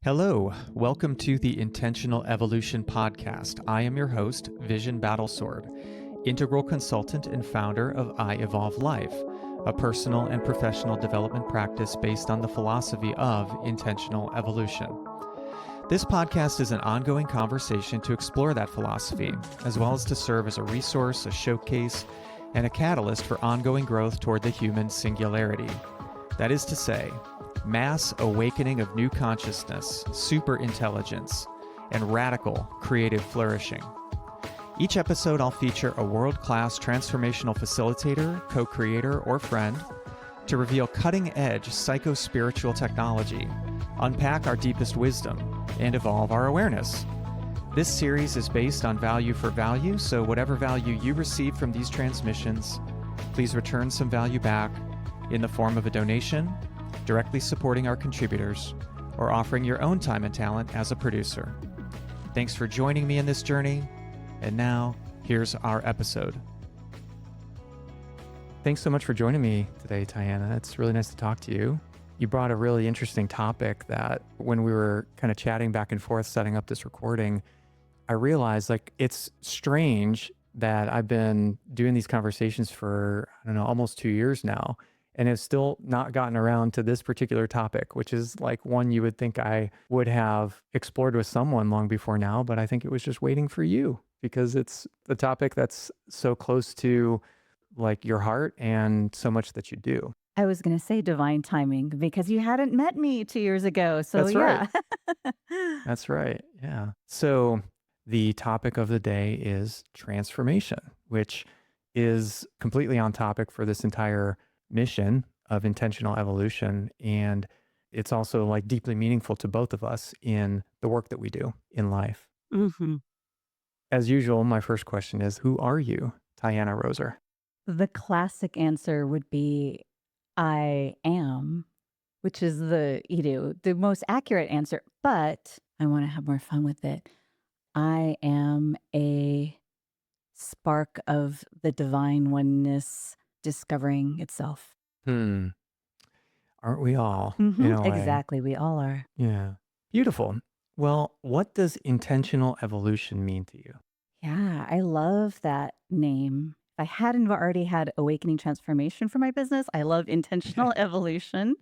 Hello, welcome to the Intentional Evolution Podcast. I am your host, Vision Battlesword, integral consultant and founder of I Evolve Life, a personal and professional development practice based on the philosophy of intentional evolution. This podcast is an ongoing conversation to explore that philosophy, as well as to serve as a resource, a showcase, and a catalyst for ongoing growth toward the human singularity. That is to say, mass awakening of new consciousness, superintelligence, and radical creative flourishing. Each episode, I'll feature a world-class transformational facilitator, co-creator, or friend to reveal cutting-edge psycho-spiritual technology, unpack our deepest wisdom, and evolve our awareness. This series is based on value for value, so whatever value you receive from these transmissions, please return some value back in the form of a donation, directly supporting our contributors, or offering your own time and talent as a producer. Thanks for joining me in this journey, and now, here's our episode. Thanks so much for joining me today, Tianna. It's really nice to talk to you. You brought a really interesting topic that when we were kind of chatting back and forth, setting up this recording, I realized it's strange that I've been doing these conversations for, almost 2 years now, and have still not gotten around to this particular topic, which is one you would think I would have explored with someone long before now, but I think it was just waiting for you because it's the topic that's so close to your heart and so much that you do. I was going to say divine timing because you hadn't met me 2 years ago. So That's yeah. right. That's right. Yeah. So the topic of the day is transformation, which is completely on topic for this entire mission of intentional evolution. And it's also deeply meaningful to both of us in the work that we do in life. Mm-hmm. As usual, my first question is, who are you, Tianna Roser? The classic answer would be I am, which is the most accurate answer, but I want to have more fun with it. I am a spark of the divine oneness discovering itself. Aren't we all? Mm-hmm. In a way? Exactly. We all are. Yeah. Beautiful. Well, what does intentional evolution mean to you? Yeah, I love that name. If I hadn't already had awakening transformation for my business, I love intentional evolution.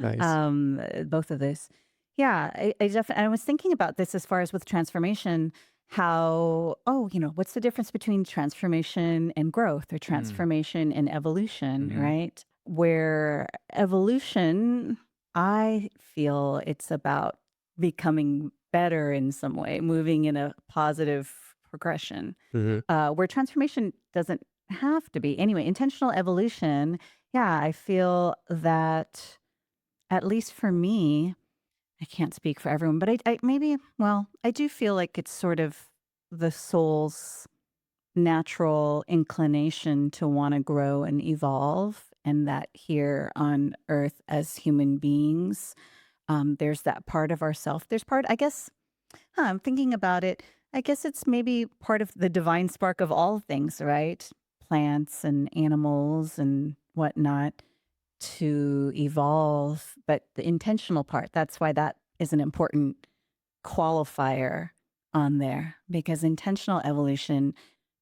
Nice. Both of those. Yeah, I definitely. I was thinking about this as far as with transformation. How what's the difference between transformation and growth, or transformation and evolution, Mhm. right? Where evolution, I feel it's about becoming better in some way, moving in a positive progression. Where transformation doesn't have to be. Anyway, intentional evolution, yeah, I feel that, at least for me, I can't speak for everyone, but I do feel like it's sort of the soul's natural inclination to want to grow and evolve, and that here on earth as human beings, there's that part of ourself. There's part, I guess, I'm thinking about it. I guess it's maybe part of the divine spark of all things, right? Plants and animals and whatnot, to evolve. But the intentional part, that's why that is an important qualifier on there, because intentional evolution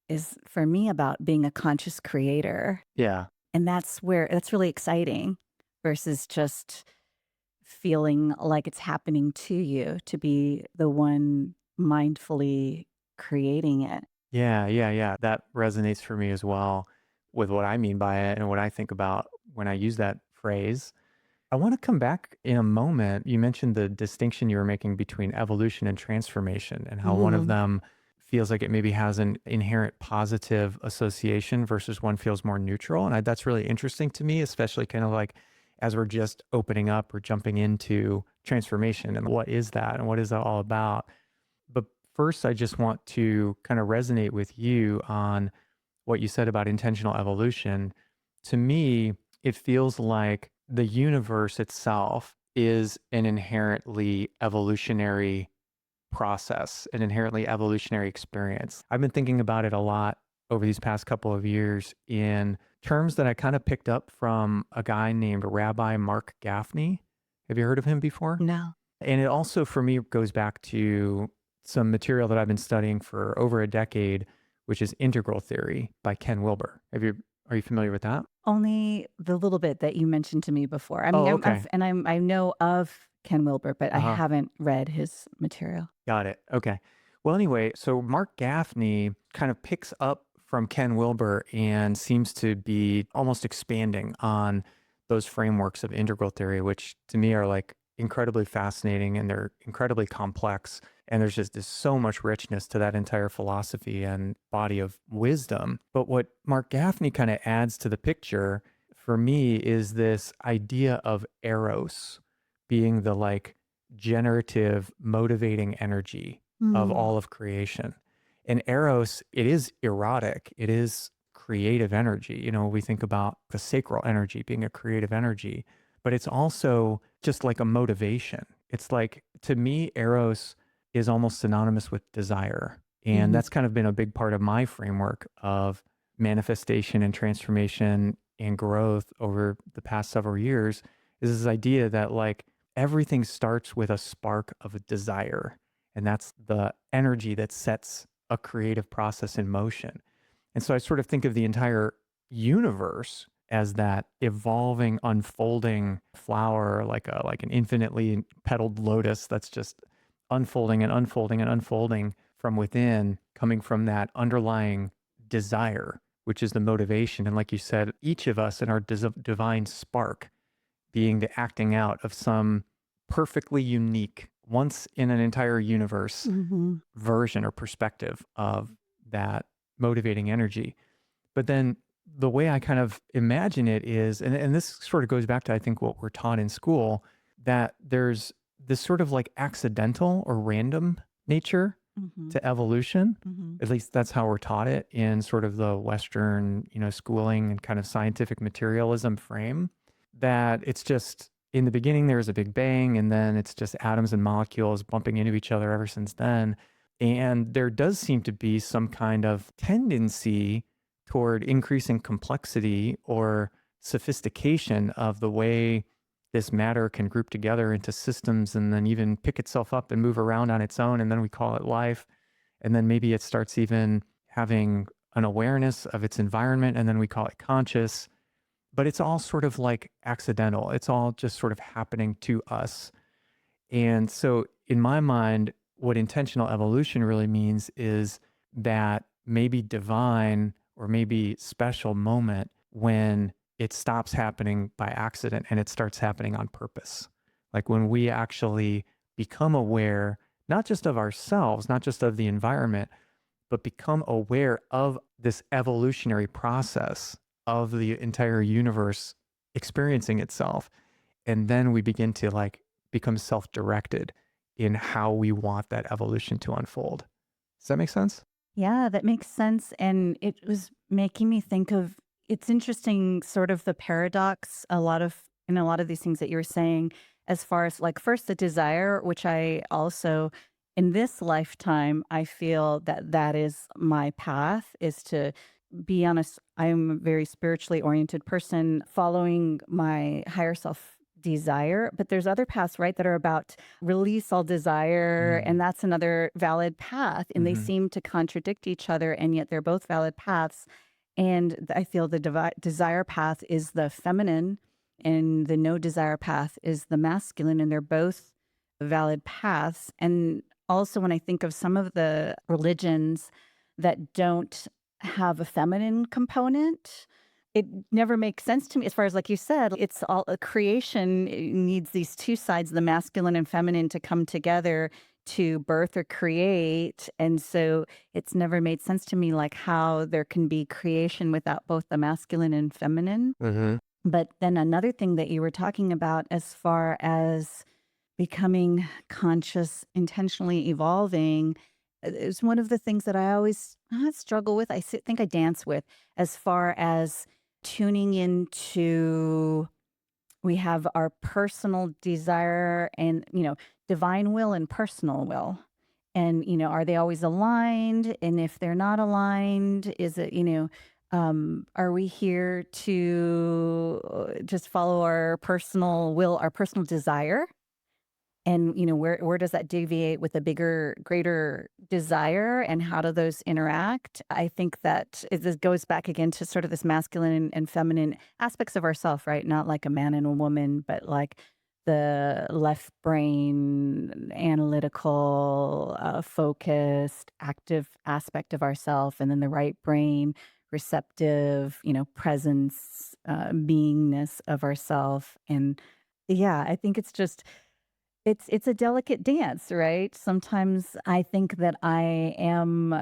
is, for me, about being a conscious creator. Yeah. And that's really exciting versus just feeling like it's happening to you, to be the one mindfully creating it. Yeah. That resonates for me as well with what I mean by it and what I think about when I use that phrase. I want to come back in a moment. You mentioned the distinction you were making between evolution and transformation, and how one of them feels like it maybe has an inherent positive association versus one feels more neutral. And that's really interesting to me, especially kind of as we're just opening up or jumping into transformation and what is that and what is that all about. But first, I just want to kind of resonate with you on what you said about intentional evolution. To me, it feels like the universe itself is an inherently evolutionary process, an inherently evolutionary experience. I've been thinking about it a lot over these past couple of years in terms that I kind of picked up from a guy named Rabbi Mark Gaffney. Have you heard of him before? No. And it also, for me, goes back to some material that I've been studying for over a decade, which is integral theory by Ken Wilber. Are you familiar with that? Only the little bit that you mentioned to me before. I mean, Oh, okay. I know of Ken Wilber, but I Uh-huh. haven't read his material. Got it. Okay. Well, anyway, so Mark Gaffney kind of picks up from Ken Wilber and seems to be almost expanding on those frameworks of integral theory, which to me are like incredibly fascinating and they're incredibly complex. And there's so much richness to that entire philosophy and body of wisdom. But what Mark Gaffney kind of adds to the picture for me is this idea of Eros being the like generative, motivating energy of Mm. all of creation. And Eros, it is erotic, it is creative energy. You know, we think about the sacral energy being a creative energy, but it's also just like a motivation. It's like, to me, Eros is almost synonymous with desire. And Mhm. that's kind of been a big part of my framework of manifestation and transformation and growth over the past several years is this idea that like everything starts with a spark of a desire. And that's the energy that sets a creative process in motion. And so I sort of think of the entire universe as that evolving, unfolding flower, like an infinitely petaled lotus that's just unfolding and unfolding and unfolding from within, coming from that underlying desire, which is the motivation. And like you said, each of us in our divine spark being the acting out of some perfectly unique, once in an entire universe Mhm. version or perspective of that motivating energy. But then the way I kind of imagine it is, and this sort of goes back to, I think, what we're taught in school, that there's this sort of like accidental or random nature Mhm. to evolution. Mhm. At least that's how we're taught it in sort of the Western, schooling and kind of scientific materialism frame, that it's just in the beginning, there's a big bang, and then it's just atoms and molecules bumping into each other ever since then. And there does seem to be some kind of tendency toward increasing complexity or sophistication of the way this matter can group together into systems and then even pick itself up and move around on its own. And then we call it life. And then maybe it starts even having an awareness of its environment. And then we call it conscious. But it's all sort of like accidental. It's all just sort of happening to us. And so, in my mind, what intentional evolution really means is that maybe divine or maybe special moment when it stops happening by accident and it starts happening on purpose. Like when we actually become aware, not just of ourselves, not just of the environment, but become aware of this evolutionary process of the entire universe experiencing itself. And then we begin to like become self-directed in how we want that evolution to unfold. Does that make sense? Yeah, that makes sense. And it was making me think of it's interesting, sort of the paradox, in a lot of these things that you were saying, as far as like first the desire, which I also in this lifetime, I feel that that is my path is to be honest. I'm a very spiritually oriented person following my higher self desire, but there's other paths, right, that are about release all desire, and Mm. that's another valid path, and they Hmm. seem to contradict each other, and yet they're both valid paths. And I feel the desire path is the feminine and the no desire path is the masculine, and they're both valid paths. And also when I think of some of the religions that don't have a feminine component, it never makes sense to me as far as, like you said, it's all a creation needs these two sides, the masculine and feminine, to come together to birth or create. And so it's never made sense to me like how there can be creation without both the masculine and feminine. Hmm. But then another thing that you were talking about as far as becoming conscious, intentionally evolving, is one of the things that I always struggle with. Think I dance with as far as tuning into we have our personal desire and, divine will and personal will. And, are they always aligned? And if they're not aligned, is it, are we here to just follow our personal will, our personal desire? And, where does that deviate with a bigger, greater desire, and how do those interact? I think that this goes back again to sort of this masculine and feminine aspects of ourself, right? Not like a man and a woman, but like the left brain, analytical, focused, active aspect of ourself, and then the right brain, receptive, presence, beingness of ourself. And yeah, I think it's just it's a delicate dance, right? Sometimes I think that I am,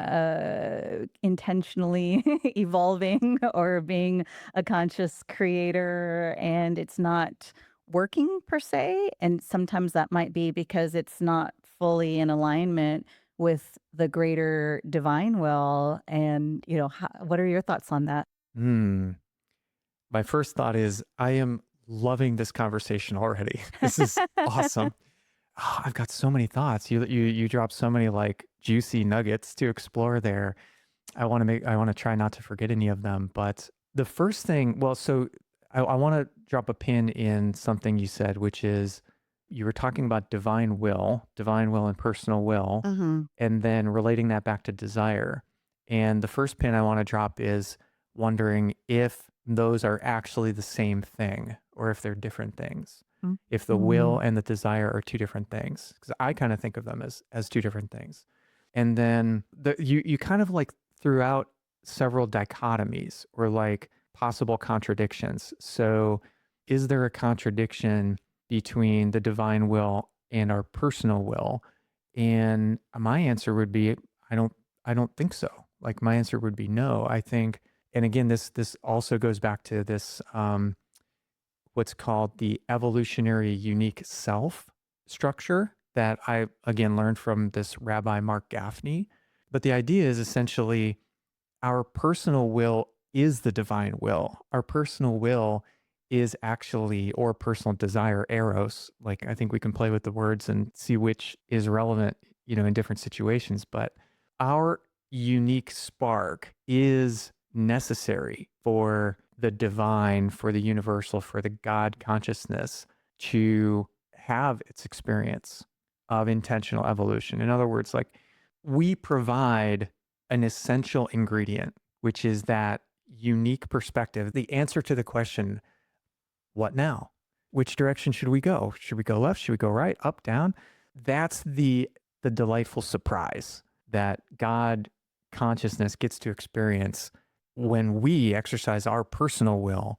intentionally evolving or being a conscious creator, and it's not working per se, and sometimes that might be because it's not fully in alignment with the greater divine will, and, what are your thoughts on that? Hmm. My first thought is I am loving this conversation already. This is awesome. I've got so many thoughts. You dropped so many like juicy nuggets to explore there. I want to try not to forget any of them. But the first thing, well, so I want to drop a pin in something you said, which is you were talking about divine will and personal will, Mhm. and then relating that back to desire. And the first pin I want to drop is wondering if those are actually the same thing or if they're different things. If the will Mhm. and the desire are two different things, because I kind of think of them as two different things. And then you kind of like threw out several dichotomies or like possible contradictions. So is there a contradiction between the divine will and our personal will? And my answer would be I don't I don't think so. Like my answer would be no. I think, and again, this also goes back to this what's called the evolutionary unique self structure that I again learned from this Rabbi Mark Gaffney. But the idea is essentially our personal will is the divine will. Our personal will is actually, or personal desire, Eros. Like I think we can play with the words and see which is relevant, in different situations. But our unique spark is necessary for the divine, for the universal, for the God consciousness to have its experience of intentional evolution. In other words, like we provide an essential ingredient, which is that unique perspective, the answer to the question, what now? Which direction should we go? Should we go left? Should we go right? Up, down? That's the delightful surprise that God consciousness gets to experience when we exercise our personal will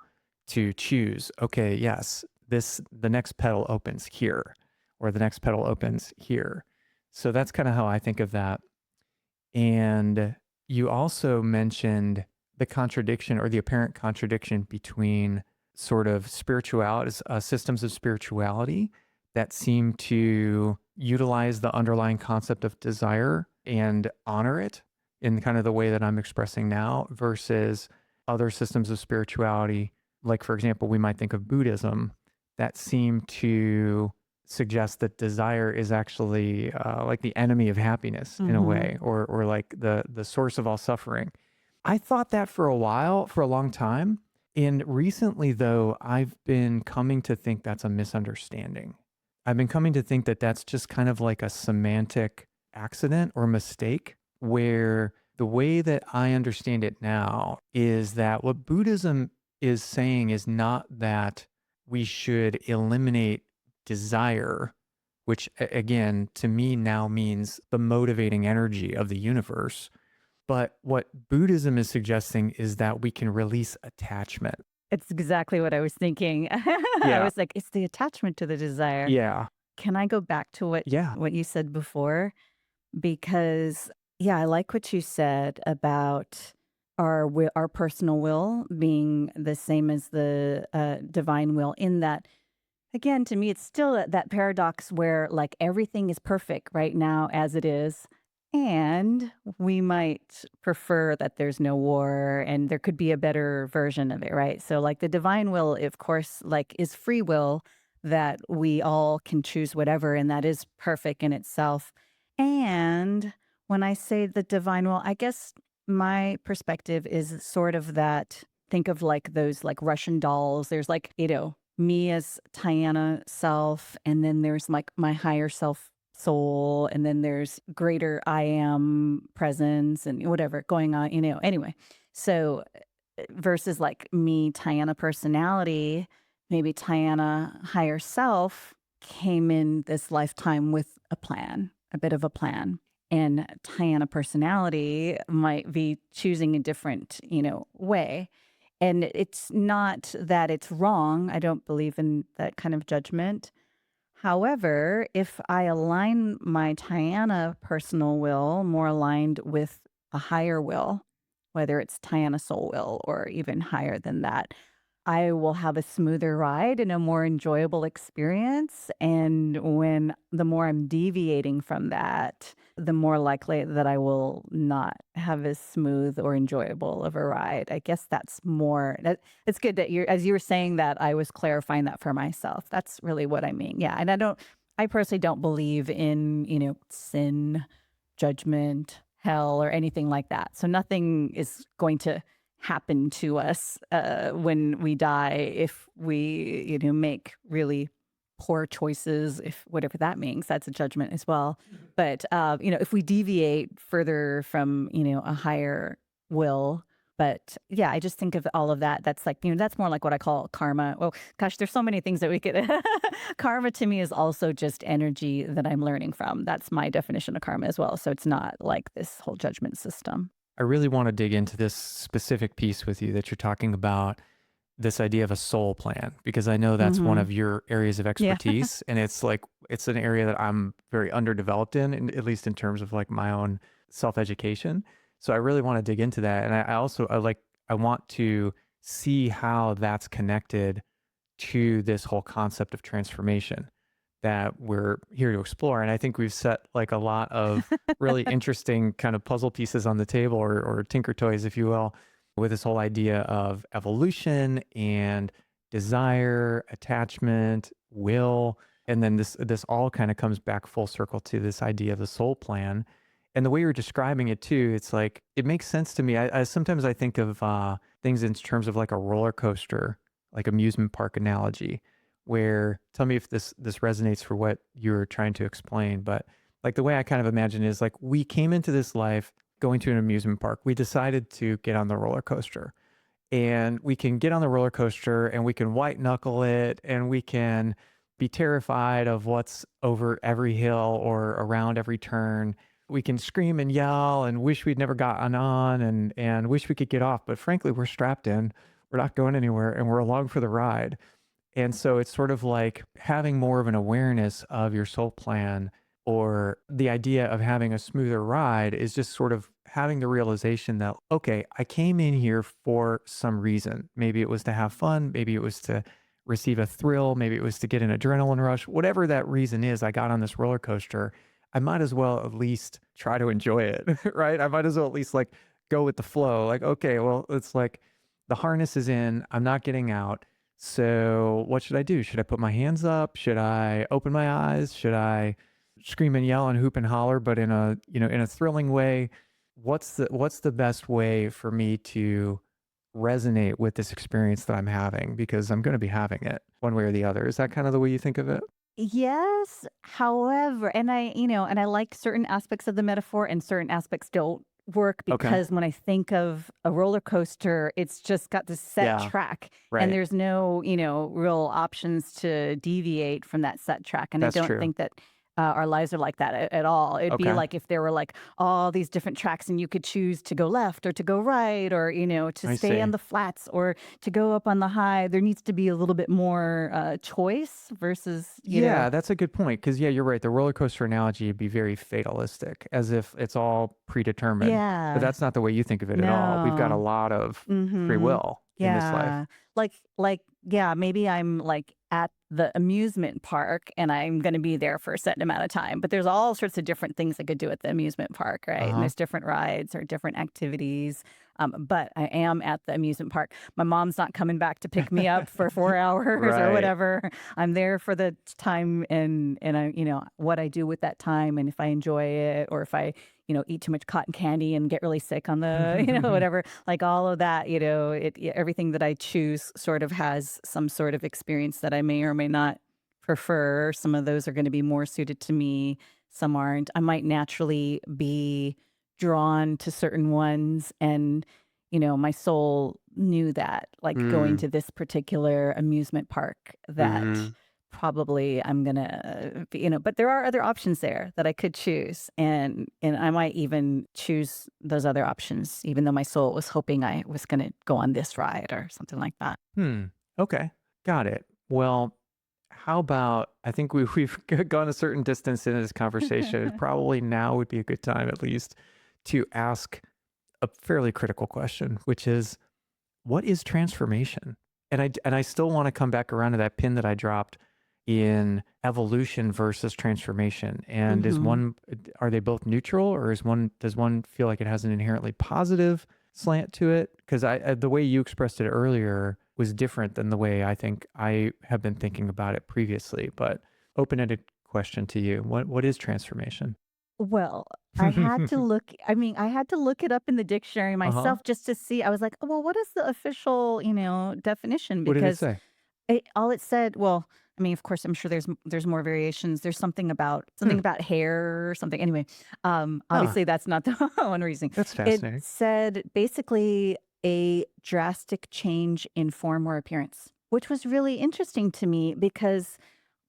to choose, okay, yes, the next petal opens here, or the next petal opens here. So that's kind of how I think of that. And you also mentioned the contradiction or the apparent contradiction between sort of spirituality, systems of spirituality that seem to utilize the underlying concept of desire and honor it in kind of the way that I'm expressing now versus other systems of spirituality. Like, for example, we might think of Buddhism that seem to suggest that desire is actually like the enemy of happiness in a Mhm. way, or like the source of all suffering. I thought that for a while, for a long time. And recently, though, I've been coming to think that's a misunderstanding. I've been coming to think that that's just kind of like a semantic accident or mistake, where the way that I understand it now is that what Buddhism is saying is not that we should eliminate desire, which again, to me now means the motivating energy of the universe. But what Buddhism is suggesting is that we can release attachment. It's exactly what I was thinking. I Yeah. was like, it's the attachment to the desire. Yeah. Can I go back to what Yeah. what you said before? Because yeah, I like what you said about our personal will being the same as the divine will. In that, again, to me, it's still that paradox where like everything is perfect right now as it is. And we might prefer that there's no war and there could be a better version of it, right? So, like the divine will, of course, like is free will that we all can choose whatever, and that is perfect in itself. And when I say the divine will, I guess my perspective is sort of that think of like those like Russian dolls. There's like, me as Tianna self, and then there's like my higher self soul, and then there's greater I am presence and whatever going on, Anyway, so versus like me, Tianna personality, maybe Tianna higher self came in this lifetime with a plan, a bit of a plan. And Tianna personality might be choosing a different, way. And it's not that it's wrong. I don't believe in that kind of judgment. However, if I align my Tianna personal will more aligned with a higher will, whether it's Tianna soul will or even higher than that, I will have a smoother ride and a more enjoyable experience. And when the more I'm deviating from that, the more likely that I will not have as smooth or enjoyable of a ride. I guess that's more it's good that as you were saying that, I was clarifying that for myself. That's really what I mean. Yeah. And I personally don't believe in, sin, judgment, hell, or anything like that. So nothing is going to happen to us when we die if we, make really poor choices, if whatever that means. That's a judgment as well. But if we deviate further from, a higher will. But yeah, I just think of all of that. That's like, that's more like what I call karma. Well, gosh, there's so many things that we could. Karma to me is also just energy that I'm learning from. That's my definition of karma as well. So it's not like this whole judgment system. I really want to dig into this specific piece with you that you're talking about, this idea of a soul plan, because I know that's one of your areas of Yeah. expertise. And it's an area that I'm very underdeveloped in, at least in terms of like my own self-education. So I really want to dig into that. And I want to see how that's connected to this whole concept of transformation that we're here to explore. And I think we've set like a lot of really interesting kind of puzzle pieces on the table, or tinker toys, if you will, with this whole idea of evolution and desire, attachment, will. And then this all kind of comes back full circle to this idea of the soul plan. And the way you're describing it too, it's like, it makes sense to me. I sometimes I think of things in terms of like a roller coaster, like amusement park analogy, where, tell me if this resonates for what you're trying to explain. But like the way I kind of imagine is like, we came into this life going to an amusement park. We decided to get on the roller coaster, and we can get on the roller coaster and we can white knuckle it, and we can be terrified of what's over every hill or around every turn. We can scream and yell and wish we'd never gotten on, and wish we could get off. But frankly, we're strapped in, we're not going anywhere, and we're along for the ride. And so it's sort of like having more of an awareness of your soul plan, or the idea of having a smoother ride is just sort of having the realization that, okay, I came in here for some reason. Maybe it was to have fun. Maybe it was to receive a thrill. Maybe it was to get an adrenaline rush. Whatever that reason is, I got on this roller coaster. I might as well at least try to enjoy it, right? I might as well at least like go with the flow. Like, okay, well, it's like the harness is in, I'm not getting out. So what should I do? Should I put my hands up? Should I open my eyes? Should I scream and yell and hoop and holler, but in a thrilling way? What's the best way for me to resonate with this experience that I'm having? Because I'm going to be having it one way or the other. Is that kind of the way you think of it? Yes. However, and I like certain aspects of the metaphor and certain aspects don't work, Okay. because when I think of a roller coaster, it's just got this set Yeah. track, and Right. there's no, real options to deviate from that set track. And I That's don't true. think that our lives are like that at all. It'd be Okay. like if there were like all these different tracks and you could choose to go left or to go right, or, to I stay on see. the flats or to go up on the high. There needs to be a little bit more choice versus, Yeah, that's a good point. Because yeah, you're right. The roller coaster analogy would be very fatalistic, as if it's all predetermined. But yeah. that's not the way you think of it at all. We've got a No. lot of free Mhm. will in this life. Yeah. Yeah, maybe I'm like at the amusement park and I'm going to be there for a certain amount of time, but there's all sorts of different things I could do at the amusement park, Uh right? And huh. there's different rides or different activities. But I am at the amusement park. My mom's not coming back to pick me up for 4 hours or Right. whatever. I'm there for the time and I, what I do with that time and if I enjoy it or if I, eat too much cotton candy and get really sick on the, whatever, like all of that, everything that I choose sort of has some sort of experience that I may or may not prefer. Some of those are going to be more suited to me. Some aren't. I might naturally be drawn to certain ones. And, my soul knew that, like going Mm, to this particular amusement park, that mhm. probably I'm gonna, but there are other options there that I could choose. And I might even choose those other options, even though my soul was hoping I was gonna go on this ride or something like that. Hmm. Okay. Got it. Well, how about I think we've gone a certain distance in this conversation. Probably now would be a good time, at least, to ask a fairly critical question, which is, what is transformation? And I still want to come back around to that pin that I dropped in evolution versus transformation. And Hmm. are they both neutral, or does one feel like it has an inherently positive slant to it? Because the way you expressed it earlier was different than the way I think I have been thinking about it previously. But open-ended question to you: what is transformation? Well, I had to look it up in the dictionary Uh huh. myself just to see. I was like, "Oh, well, what is the official, definition?" What did it Because say? all it said, well, I mean, of course, I'm sure there's more variations. There's something Hmm. about hair or something. Anyway, Huh. obviously that's not the one reason. That's It fascinating. said basically a drastic change in form or appearance, which was really interesting to me because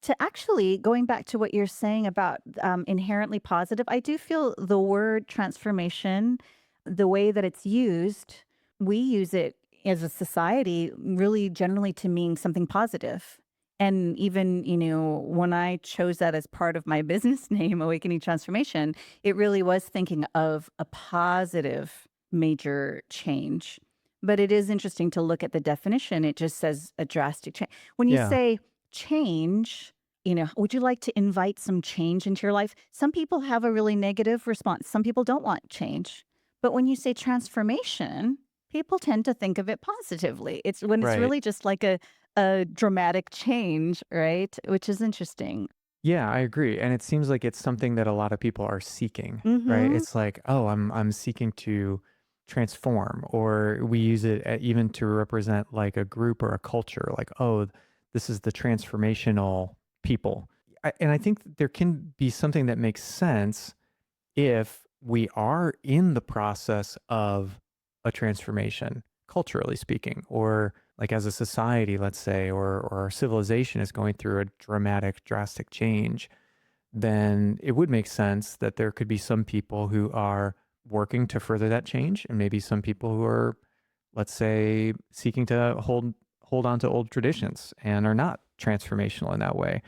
to actually going back to what you're saying about inherently positive, I do feel the word transformation, the way that it's used, we use it as a society really generally to mean something positive. And even, when I chose that as part of my business name, Awakening Transformation, it really was thinking of a positive major change. But it is interesting to look at the definition. It just says a drastic change. When you Yeah. say change, would you like to invite some change into your life? Some people have a really negative response. Some people don't want change. But when you say transformation, people tend to think of it positively. It's when it's Right. really just like a dramatic change, right? Which is interesting. Yeah, I agree. And it seems like it's something that a lot of people are seeking, right? Mhm. It's like, oh, I'm seeking to transform, or we use it even to represent like a group or a culture, like, oh, this is the transformational people. And I think that there can be something that makes sense if we are in the process of a transformation, culturally speaking, or like as a society, let's say, or our civilization is going through a drastic change, then it would make sense that there could be some people who are working to further that change, and maybe some people who are, let's say, seeking to hold on to old traditions and are not transformational in that way.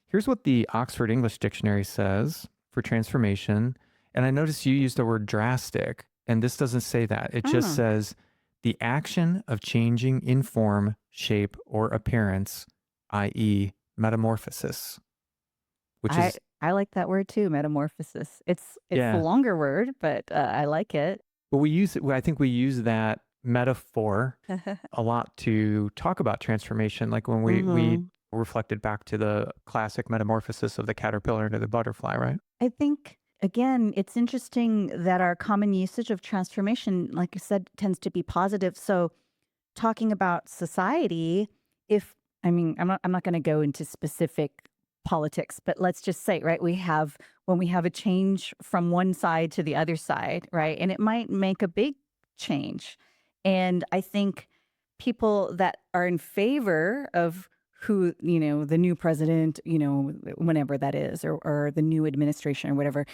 Here's what the Oxford English Dictionary says for transformation. And I noticed you used the word drastic, and this doesn't say that. It just Oh, says the action of changing in form, shape, or appearance, i.e., metamorphosis, which I is, I like that word too, metamorphosis. It's a yeah. longer word, but I like it. Well, I think we use that metaphor a lot to talk about transformation. Like when we Mhm. reflected back to the classic metamorphosis of the caterpillar into the butterfly, right? I think, again, it's interesting that our common usage of transformation, like I said, tends to be positive. So, talking about society, if I mean, I'm not going to go into specific politics, but let's just say, right, when we have a change from one side to the other side, right, and it might make a big change. And I think people that are in favor of who, the new president, whenever that is, or the new administration or whatever,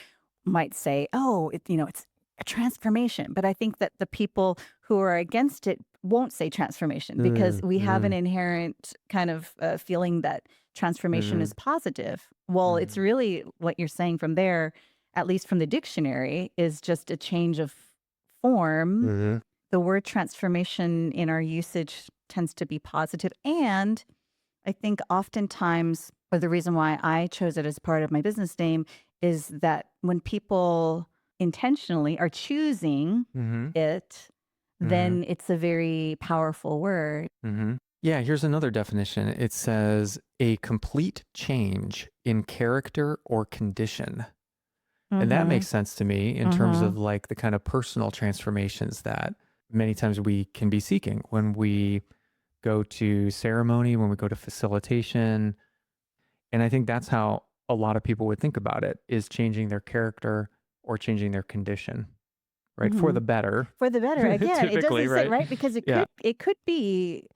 might say, "Oh, it's a transformation." But I think that the people who are against it won't say transformation because Mm, we have an mm, inherent kind of feeling that transformation is mm, positive. Well, it's mm, really what you're saying from there, at least from the dictionary, is just a change of form. mm. The word transformation in our usage tends to be positive, and I think oftentimes, or the reason why I chose it as part of my business name is that when people intentionally are choosing Mhm. it, then it's a very powerful word. Yeah, here's another definition. It says a complete change in character or condition. And that Mm-hmm. makes sense to me in terms Mm-hmm. of like the kind of personal transformations that many times we can be seeking when we go to ceremony, when we go to facilitation. And I think that's how a lot of people would think about it, is changing their character or changing their condition, right? For Mm-hmm. the better, For the better. Again, it typically, doesn't say, right? right? Because Yeah. it could be,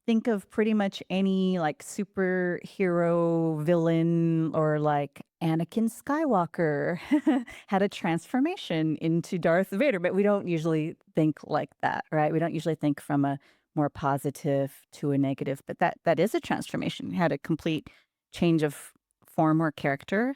think of pretty much any like superhero villain, or like Anakin Skywalker had a transformation into Darth Vader, but we don't usually think like that, right? We don't usually think from a more positive to a negative, but that is a transformation. Had a complete change of form or character.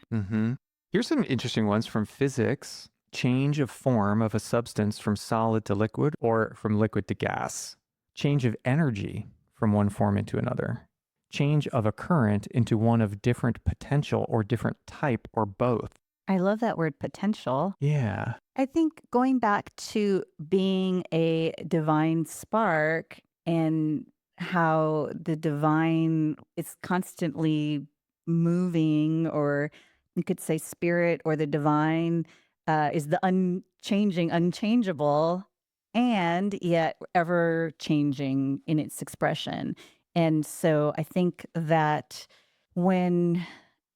Here's some interesting ones from physics. Change of form of a substance from solid to liquid or from liquid to gas. Change of energy from one form into another. Change of a current into one of different potential or different type or both. I love that word potential. Yeah. I think going back to being a divine spark and how the divine is constantly moving, or you could say spirit or the divine is the unchanging, unchangeable, and yet ever changing in its expression. And so I think that when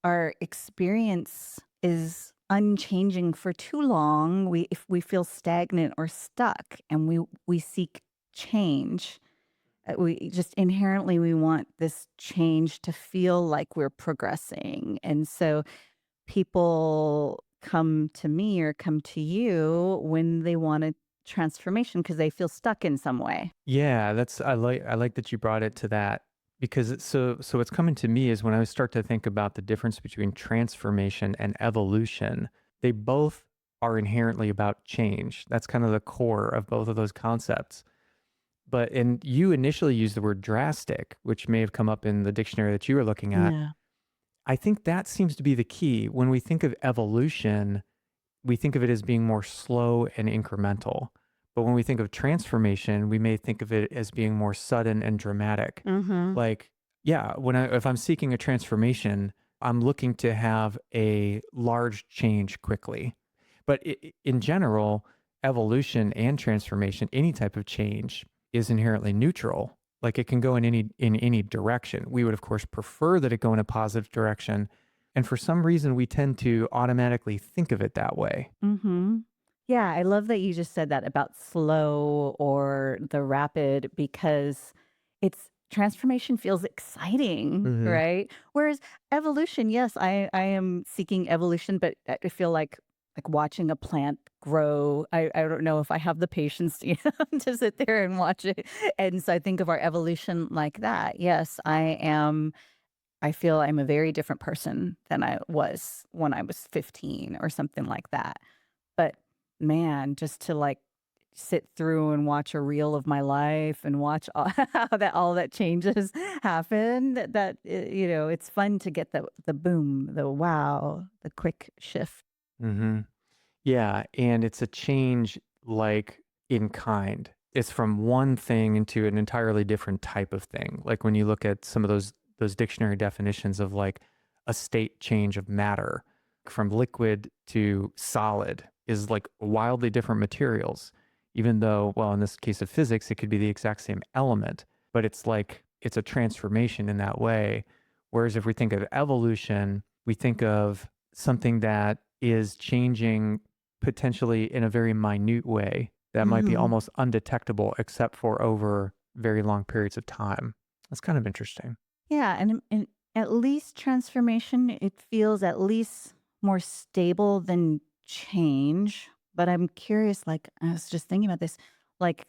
our experience is unchanging for too long, if we feel stagnant or stuck and we seek change, we just inherently we want this change to feel like we're progressing. And so people come to me or come to you when they want a transformation because they feel stuck in some way. Yeah, I like that you brought it to that, because so what's coming to me is when I start to think about the difference between transformation and evolution, they both are inherently about change. That's kind of the core of both of those concepts. And you initially used the word drastic, which may have come up in the dictionary that you were looking at. Yeah. I think that seems to be the key. When we think of evolution, we think of it as being more slow and incremental. But when we think of transformation, we may think of it as being more sudden and dramatic. Mm-hmm. Like, yeah, if I'm seeking a transformation, I'm looking to have a large change quickly. But in general, evolution and transformation, any type of change, is inherently neutral. Like it can go in any direction. We would of course prefer that it go in a positive direction, and for some reason, we tend to automatically think of it that way. Mm-hmm. Yeah, I love that you just said that about slow or the rapid, because it's transformation feels exciting, Hmm. right? Whereas evolution, yes, I am seeking evolution, but I feel like watching a plant grow. I don't know if I have the patience to, to sit there and watch it. And so I think of our evolution like that. Yes, I feel I'm a very different person than I was when I was 15 or something like that. But man, just to like sit through and watch a reel of my life and watch all, how that all that changes happen, it's fun to get the boom, the wow, the quick shift. Hmm. Yeah, and it's a change like in kind. It's from one thing into an entirely different type of thing. Like when you look at some of those dictionary definitions of like a state change of matter from liquid to solid is like wildly different materials. Even though, well, in this case of physics, it could be the exact same element, but it's like it's a transformation in that way. Whereas if we think of evolution, we think of something that is changing potentially in a very minute way that might be Hmm. almost undetectable except for over very long periods of time. That's kind of interesting. Yeah, and at least transformation, it feels at least more stable than change. But I'm curious, like I was just thinking about this, like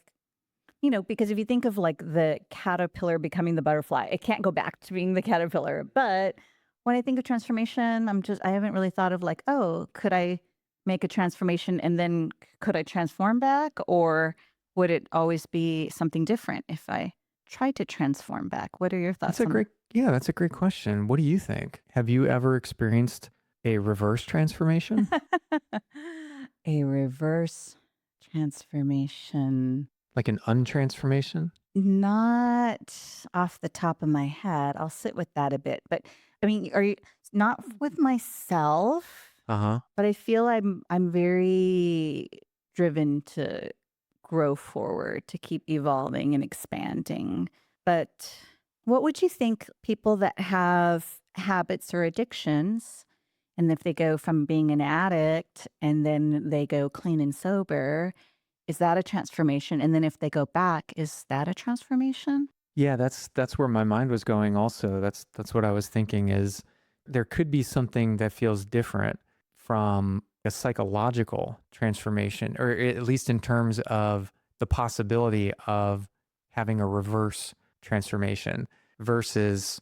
because if you think of like the caterpillar becoming the butterfly, it can't go back to being the caterpillar. But when I think of transformation, I haven't really thought of like, oh, could I make a transformation and then could I transform back? Or would it always be something different if I tried to transform back? What are your That's thoughts a on great, yeah, that's a great question. What do you think? Have you ever experienced a reverse transformation? that? A reverse transformation. Like an untransformation? Not off the top of my head. I'll sit with that a bit. But I mean, are you not with myself, Uh-huh. but I feel I'm very driven to grow forward, to keep evolving and expanding. But what would you think people that have habits or addictions, and if they go from being an addict and then they go clean and sober, is that a transformation? And then if they go back, is that a transformation? Yeah, that's where my mind was going also. That's what I was thinking is there could be something that feels different from a psychological transformation, or at least in terms of the possibility of having a reverse transformation versus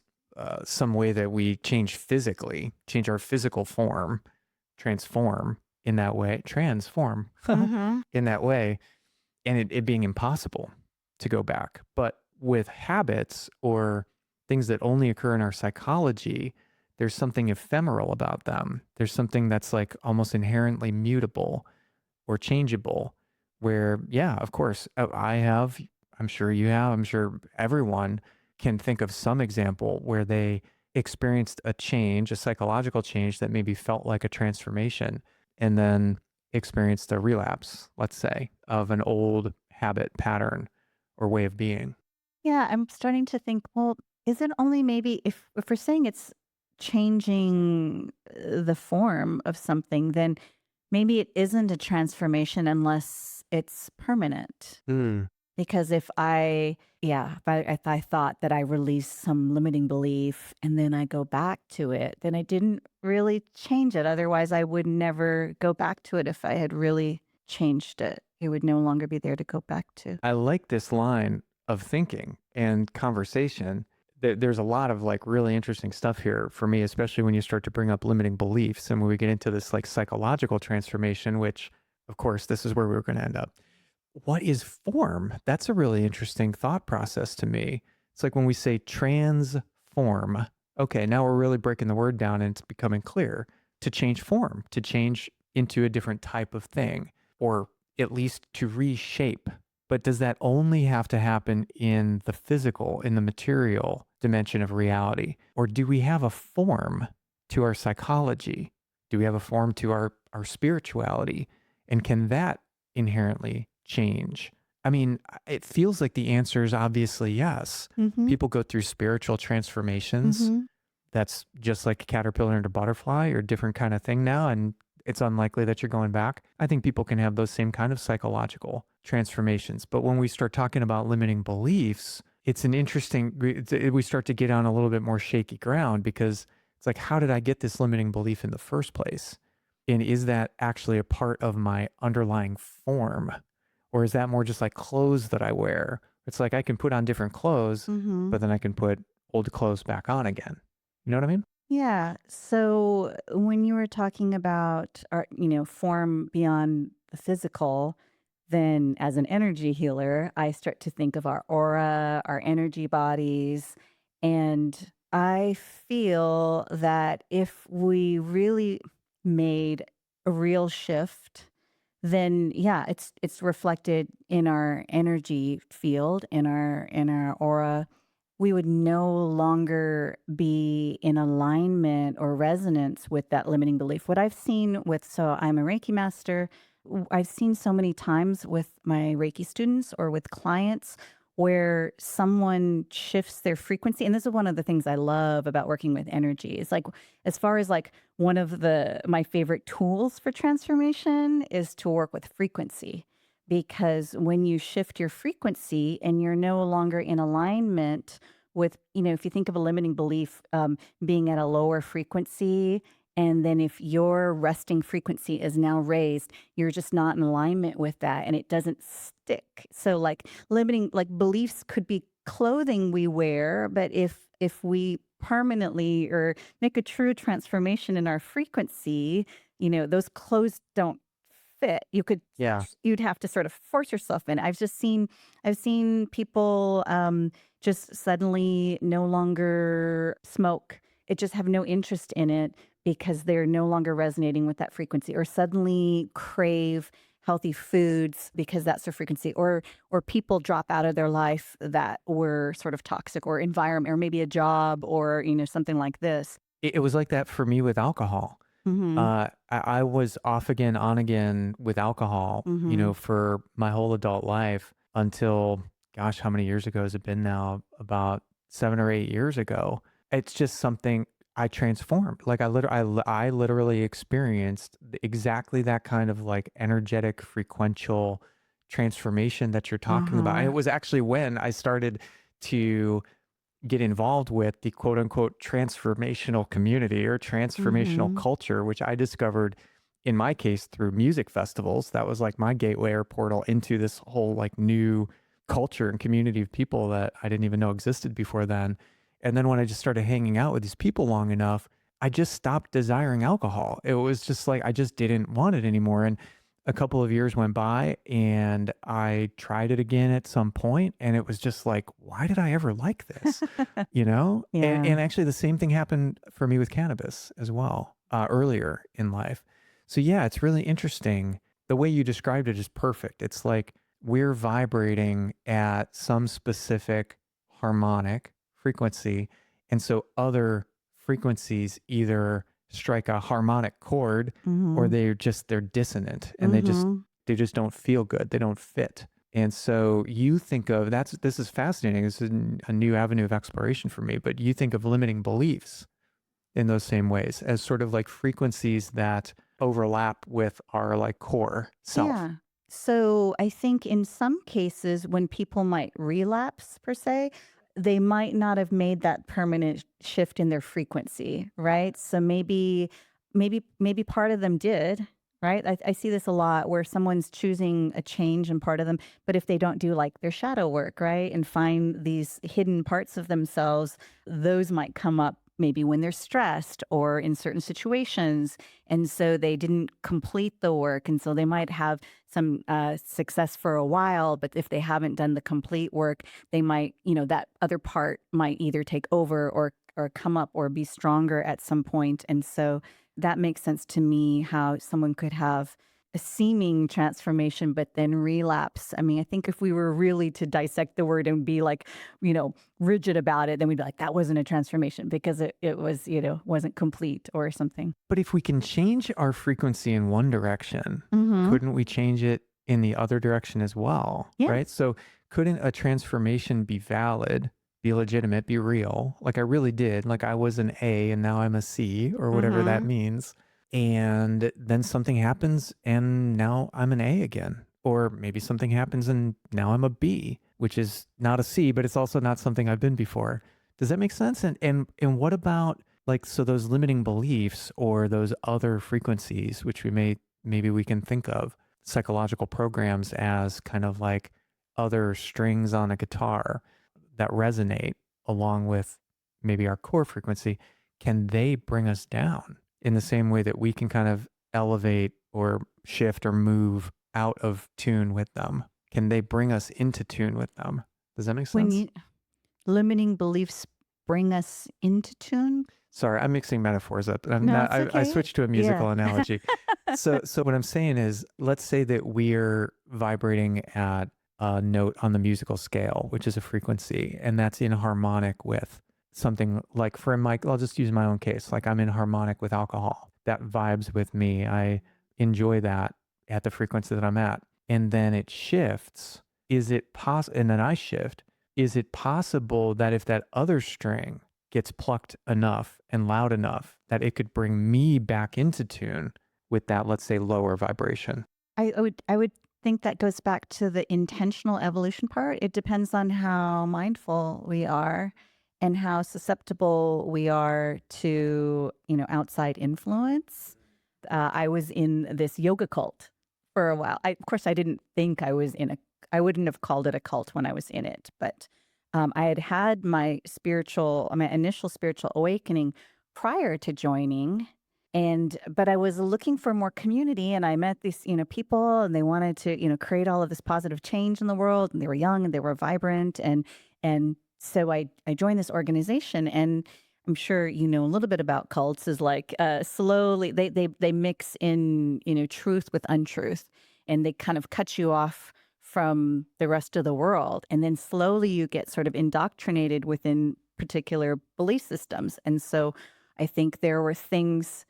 some way that we change physically, change our physical form, transform in that way, transform Mm-hmm. in that way, and it being impossible to go back. But with habits or things that only occur in our psychology, there's something ephemeral about them. There's something that's like almost inherently mutable or changeable, where, yeah, of course, I have, I'm sure you have, I'm sure everyone can think of some example where they experienced a change, a psychological change that maybe felt like a transformation, and then experienced a relapse, let's say, of an old habit pattern or way of being. Yeah, I'm starting to think, well, is it only maybe if we're saying it's changing the form of something, then maybe it isn't a transformation unless it's permanent. Mm. Because if I thought that I released some limiting belief and then I go back to it, then I didn't really change it. Otherwise, I would never go back to it if I had really changed it. It would no longer be there to go back to. I like this line of thinking and conversation. There's a lot of like really interesting stuff here for me, especially when you start to bring up limiting beliefs and when we get into this like psychological transformation, which of course, this is where we were going to end up. What is form? That's a really interesting thought process to me. It's like when we say transform, okay, now we're really breaking the word down and it's becoming clear to change form, to change into a different type of thing, or at least to reshape. But does that only have to happen in the physical, in the material dimension of reality? Or do we have a form to our psychology? Do we have a form to our spirituality? And can that inherently change? I mean, it feels like the answer is obviously yes. Mm-hmm. People go through spiritual transformations. Mm-hmm. That's just like a caterpillar and a butterfly or a different kind of thing now. And it's unlikely that you're going back. I think people can have those same kind of psychological transformations. But when we start talking about limiting beliefs, it's an interesting, we start to get on a little bit more shaky ground because it's like, how did I get this limiting belief in the first place? And is that actually a part of my underlying form? Or is that more just like clothes that I wear? It's like I can put on different clothes, Mm-hmm. but then I can put old clothes back on again. You know what I mean? Yeah. So when you were talking about form beyond the physical, then as an energy healer, I start to think of our aura, our energy bodies, and I feel that if we really made a real shift, then yeah, it's reflected in our energy field, in our aura. We would no longer be in alignment or resonance with that limiting belief. What I've seen so I'm a Reiki master. I've seen so many times with my Reiki students or with clients where someone shifts their frequency. And this is one of the things I love about working with energy. It's like, as far as like one of my favorite tools for transformation is to work with frequency. Because when you shift your frequency and you're no longer in alignment with, if you think of a limiting belief being at a lower frequency, and then if your resting frequency is now raised, you're just not in alignment with that and it doesn't stick. So like limiting like beliefs could be clothing we wear, but if we permanently or make a true transformation in our frequency, those clothes don't fit. Yeah. You'd have to sort of force yourself in. I've seen people just suddenly no longer smoke. It just have no interest in it because they're no longer resonating with that frequency, or suddenly crave healthy foods because that's their frequency, or people drop out of their life that were sort of toxic, or environment, or maybe a job, or something like this. It was like that for me with alcohol. Mhm. I was off again, on again with alcohol, Mhm. for my whole adult life until, gosh, how many years ago has it been now? About 7 or 8 years ago. It's just something I transformed. Like I literally experienced exactly that kind of like energetic, frequential transformation that you're talking about. And it Uh-huh. was actually when I started to get involved with the quote unquote transformational community or transformational Mhm. culture, which I discovered in my case through music festivals. That was like my gateway or portal into this whole like new culture and community of people that I didn't even know existed before then. And then when I just started hanging out with these people long enough, I just stopped desiring alcohol. It was just like I just didn't want it anymore. And a couple of years went by and I tried it again at some point, and it was just like, why did I ever like this? And, Yeah. and actually the same thing happened for me with cannabis as well, earlier in life. So yeah, it's really interesting. The way you described it is perfect. It's like we're vibrating at some specific harmonic frequency. And so other frequencies either strike a harmonic chord or Mhm. they're dissonant and Mhm. they just don't feel good. They don't fit. And so you think of this is fascinating. This is a new avenue of exploration for me, but you think of limiting beliefs in those same ways as sort of like frequencies that overlap with our like core self. Yeah. So I think in some cases, when people might relapse per se, they might not have made that permanent shift in their frequency, right? So maybe part of them did, right? I see this a lot where someone's choosing a change in part of them, but if they don't do like their shadow work, right, and find these hidden parts of themselves, those might come up maybe when they're stressed or in certain situations, and so they didn't complete the work, and so they might have some success for a while, but if they haven't done the complete work, they might, that other part might either take over or come up or be stronger at some point. And so that makes sense to me how someone could have a seeming transformation but then relapse. I mean, I think if we were really to dissect the word and be like, rigid about it, then we'd be like, that wasn't a transformation because it was, wasn't complete or something. But if we can change our frequency in one direction, Mm-hmm. couldn't we change it in the other direction as well? Yeah. Right. So couldn't a transformation be valid, be legitimate, be real? Like I really did. Like I was an A and now I'm a C or whatever that Mm-hmm. means. And then something happens and now I'm an A again. Or maybe something happens and now I'm a B, which is not a C, but it's also not something I've been before. Does that make sense? And what about like, so those limiting beliefs or those other frequencies, which maybe we can think of psychological programs as kind of like other strings on a guitar that resonate along with maybe our core frequency, can they bring us down in the same way that we can kind of elevate or shift or move out of tune with them? Can they bring us into tune with them? Does that make When sense? you limiting beliefs bring us into tune? Sorry, I'm mixing metaphors up. I'm No, not, it's I okay. switched to a Yeah. musical analogy. So what I'm saying is, let's say that we're vibrating at a note on the musical scale, which is a frequency, and that's in harmonic with something like for Mike, I'll just use my own case. Like I'm in harmonic with alcohol. That vibes with me. I enjoy that at the frequency that I'm at. And then it shifts. Is it possible? And then I shift. Is it possible that if that other string gets plucked enough and loud enough that it could bring me back into tune with that, let's say, lower vibration? I would think that goes back to the intentional evolution part. It depends on how mindful we are and how susceptible we are to, outside influence. I was in this yoga cult for a while. Of course, I didn't think I wouldn't have called it a cult when I was in it, but I had had my initial spiritual awakening prior to joining. But I was looking for more community, and I met these, people, and they wanted to, create all of this positive change in the world, and they were young and they were vibrant. And so I joined this organization, and I'm sure you know a little bit about cults is like slowly they mix in truth with untruth, and they kind of cut you off from the rest of the world. And then slowly you get sort of indoctrinated within particular belief systems. And so I think there were things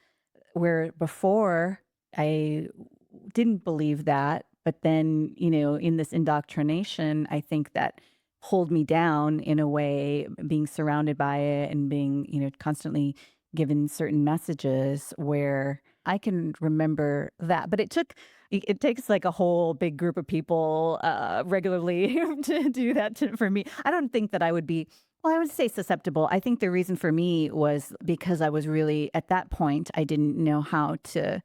where before I didn't believe that, but then, in this indoctrination, I think that hold me down in a way, being surrounded by it and being, constantly given certain messages where I can remember that. But it takes like a whole big group of people regularly to do that for me. I don't think that I would be, well, I would say susceptible. I think the reason for me was because I was really, at that point, I didn't know how to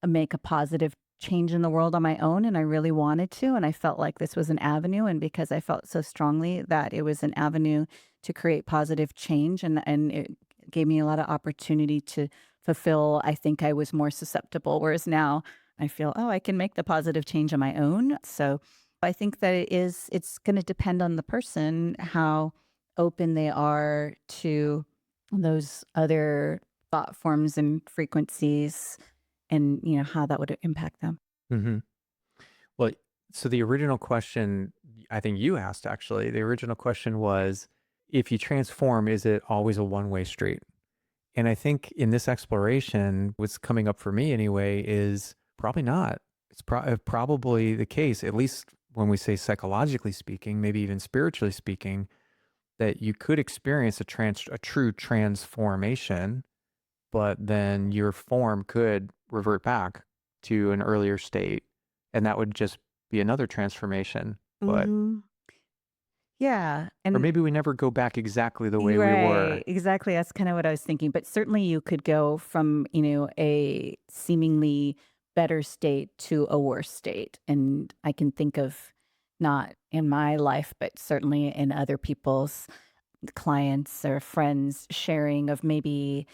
make a positive change in the world on my own, and I really wanted to, and I felt like this was an avenue, and because I felt so strongly that it was an avenue to create positive change, and it gave me a lot of opportunity to fulfill, I think I was more susceptible, whereas now I feel, oh, I can make the positive change on my own. So I think that it's going to depend on the person how open they are to those other thought forms and frequencies, and how that would impact them. hmm Well, so the original question I think you asked, actually, the original question was, if you transform, is it always a one-way street? And I think in this exploration, what's coming up for me anyway is probably not. It's probably the case, at least when we say psychologically speaking, maybe even spiritually speaking, that you could experience a true transformation, but then your form could revert back to an earlier state, and that would just be another transformation. But Hmm. Yeah. or And maybe we never go back exactly the way we right, were. exactly. That's kind of what I was thinking. But certainly you could go from, a seemingly better state to a worse state. And I can think of, not in my life, but certainly in other people's clients or friends sharing of maybe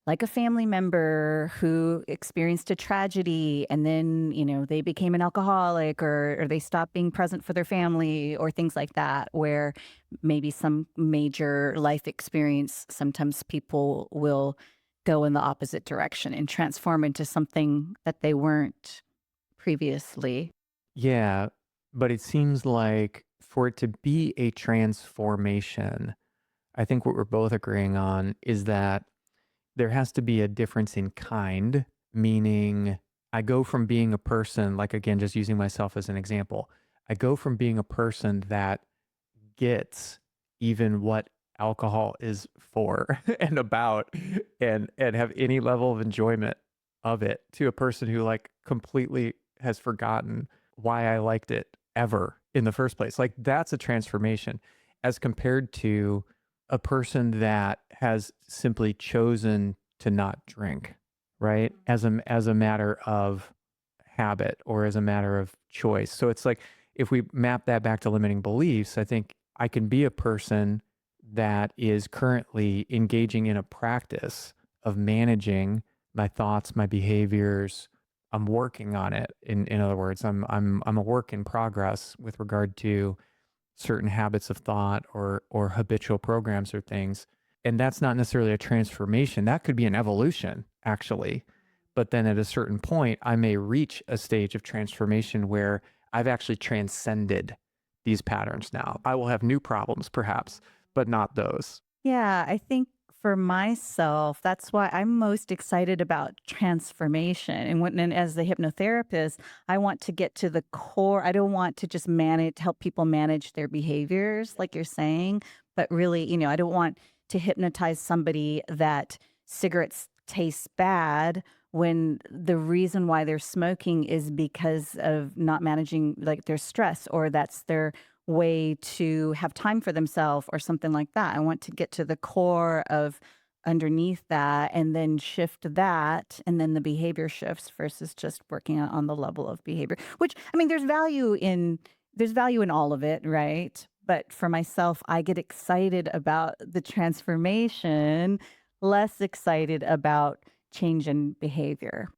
like a family member who experienced a tragedy and then, they became an alcoholic, or they stopped being present for their family, or things like that, where maybe some major life experience, sometimes people will go in the opposite direction and transform into something that they weren't previously. Yeah, but it seems like for it to be a transformation, I think what we're both agreeing on is that there has to be a difference in kind, meaning I go from being a person, like again, just using myself as an example, I go from being a person that gets even what alcohol is for and about, and have any level of enjoyment of it, to a person who like completely has forgotten why I liked it ever in the first place. Like that's a transformation, as compared to a person that has simply chosen to not drink, right? As a matter of habit or as a matter of choice. So it's like, if we map that back to limiting beliefs, I think I can be a person that is currently engaging in a practice of managing my thoughts, my behaviors. I'm working on it. In other words, I'm a work in progress with regard to certain habits of thought or habitual programs or things. And that's not necessarily a transformation. That could be an evolution, actually. But then at a certain point, I may reach a stage of transformation where I've actually transcended these patterns now. I will have new problems, perhaps, but not those. Yeah, I think for myself, that's why I'm most excited about transformation. And as the hypnotherapist, I want to get to the core. I don't want to just help people manage their behaviors, like you're saying, but really, I don't want to hypnotize somebody that cigarettes taste bad when the reason why they're smoking is because of not managing like their stress, or that's their way to have time for themselves or something like that. I want to get to the core of underneath that and then shift that, and then the behavior shifts versus just working on the level of behavior, which, I mean, there's value in all of it, right? But for myself, I get excited about the transformation, less excited about change in behavior.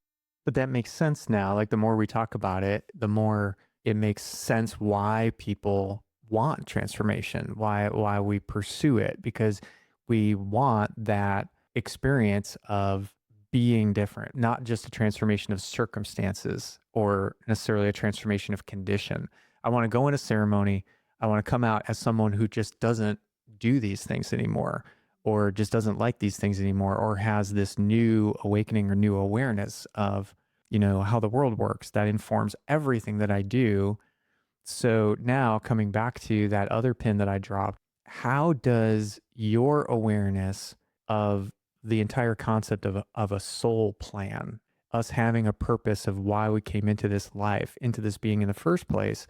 But that makes sense now. Like the more we talk about it, the more it makes sense why people want transformation, why we pursue it, because we want that experience of being different, not just a transformation of circumstances or necessarily a transformation of condition. I want to go in a ceremony. I want to come out as someone who just doesn't do these things anymore, or just doesn't like these things anymore, or has this new awakening or new awareness of, how the world works that informs everything that I do. So now coming back to that other pin that I dropped, how does your awareness of the entire concept of a soul plan, us having a purpose of why we came into this life, into this being in the first place,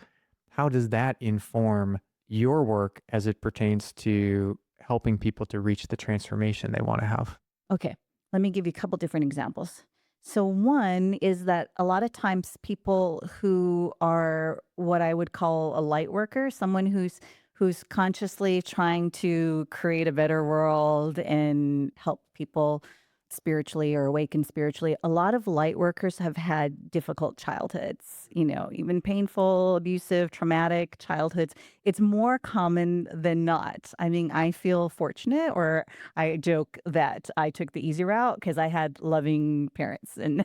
how does that inform your work as it pertains to helping people to reach the transformation they want to have? Okay, let me give you a couple different examples. So one is that a lot of times people who are what I would call a light worker, someone who's consciously trying to create a better world and help people spiritually or awaken spiritually. A lot of light workers have had difficult childhoods, even painful, abusive, traumatic childhoods. It's more common than not. I mean, I feel fortunate, or I joke that I took the easy route because I had loving parents and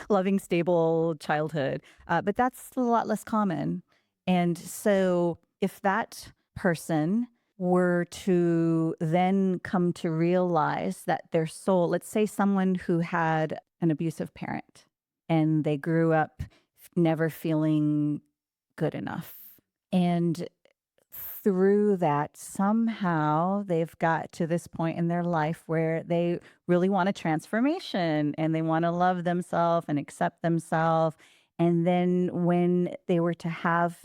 loving, stable childhood. But that's a lot less common. And so if that person were to then come to realize that their soul, let's say someone who had an abusive parent and they grew up never feeling good enough. And through that, somehow they've got to this point in their life where they really want a transformation and they want to love themselves and accept themselves. And then when they were to have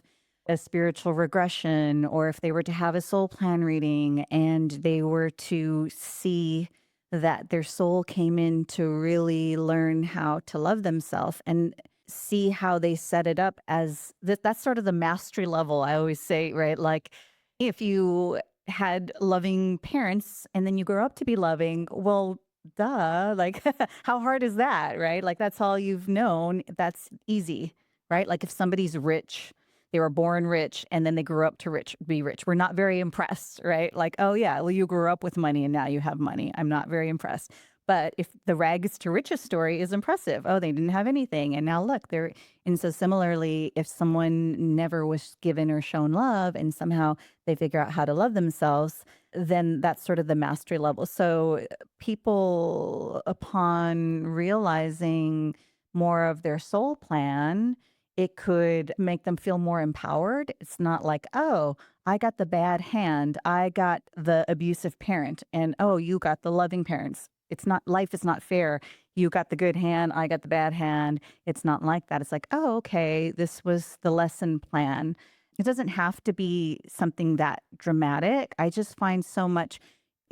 a spiritual regression, or if they were to have a soul plan reading and they were to see that their soul came in to really learn how to love themselves and see how they set it up as that's sort of the mastery level. I always say, right? Like if you had loving parents and then you grow up to be loving, well, duh, like how hard is that, right? Like that's all you've known. That's easy, right? Like if somebody's rich, they were born rich and then they grew up to be rich. We're not very impressed, right? Like, oh yeah, well, you grew up with money and now you have money. I'm not very impressed. But if the rags to riches story is impressive, oh, they didn't have anything. And now look, they're, and so similarly, if someone never was given or shown love and somehow they figure out how to love themselves, then that's sort of the mastery level. So people, upon realizing more of their soul plan, it could make them feel more empowered. It's not like, oh, I got the bad hand, I got the abusive parent, and oh, you got the loving parents. It's not, life is not fair. You got the good hand, I got the bad hand. It's not like that. It's like, oh, okay, this was the lesson plan. It doesn't have to be something that dramatic. I just find so much,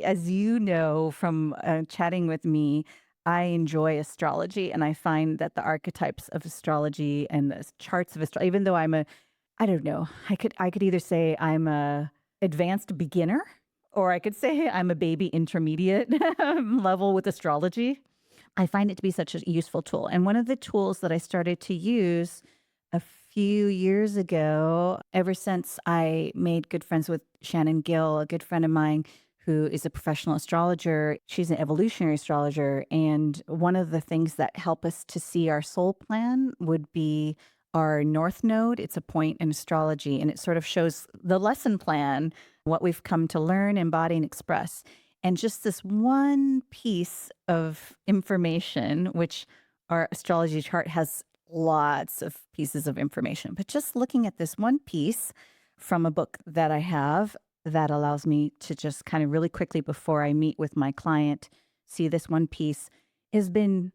as you know from chatting with me, I enjoy astrology, and I find that the archetypes of astrology and the charts of astrology, even though I don't know, I could either say I'm a advanced beginner, or I could say I'm a baby intermediate level with astrology. I find it to be such a useful tool. And one of the tools that I started to use a few years ago, ever since I made good friends with Shannon Gill, a good friend of mine who is a professional astrologer. She's an evolutionary astrologer. And one of the things that help us to see our soul plan would be our North Node. It's a point in astrology, and it sort of shows the lesson plan, what we've come to learn, embody, and express. And just this one piece of information, which our astrology chart has lots of pieces of information, but just looking at this one piece from a book that I have that allows me to just kind of really quickly before I meet with my client, see this one piece has been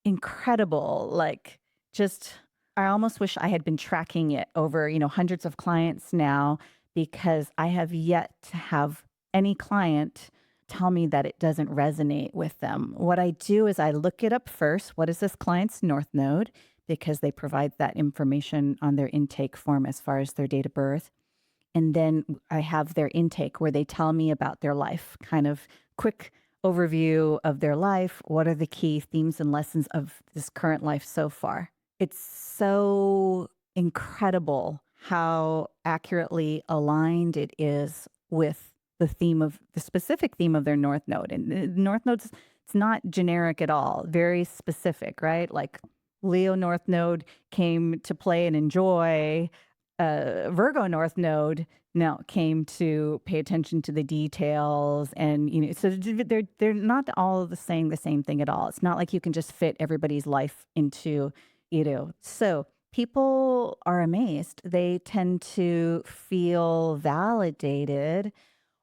incredible. Like just, I almost wish I had been tracking it over, hundreds of clients now, because I have yet to have any client tell me that it doesn't resonate with them. What I do is I look it up first. What is this client's North Node? Because they provide that information on their intake form as far as their date of birth. And then I have their intake where they tell me about their life, kind of quick overview of their life. What are the key themes and lessons of this current life so far? It's so incredible how accurately aligned it is with the specific theme of their North Node. And the North Node's, it's not generic at all, very specific, right? Like Leo North Node came to play and enjoy. Virgo North Node now came to pay attention to the details, and so they're not all saying the same thing at all. It's not like you can just fit everybody's life into So people are amazed. They tend to feel validated.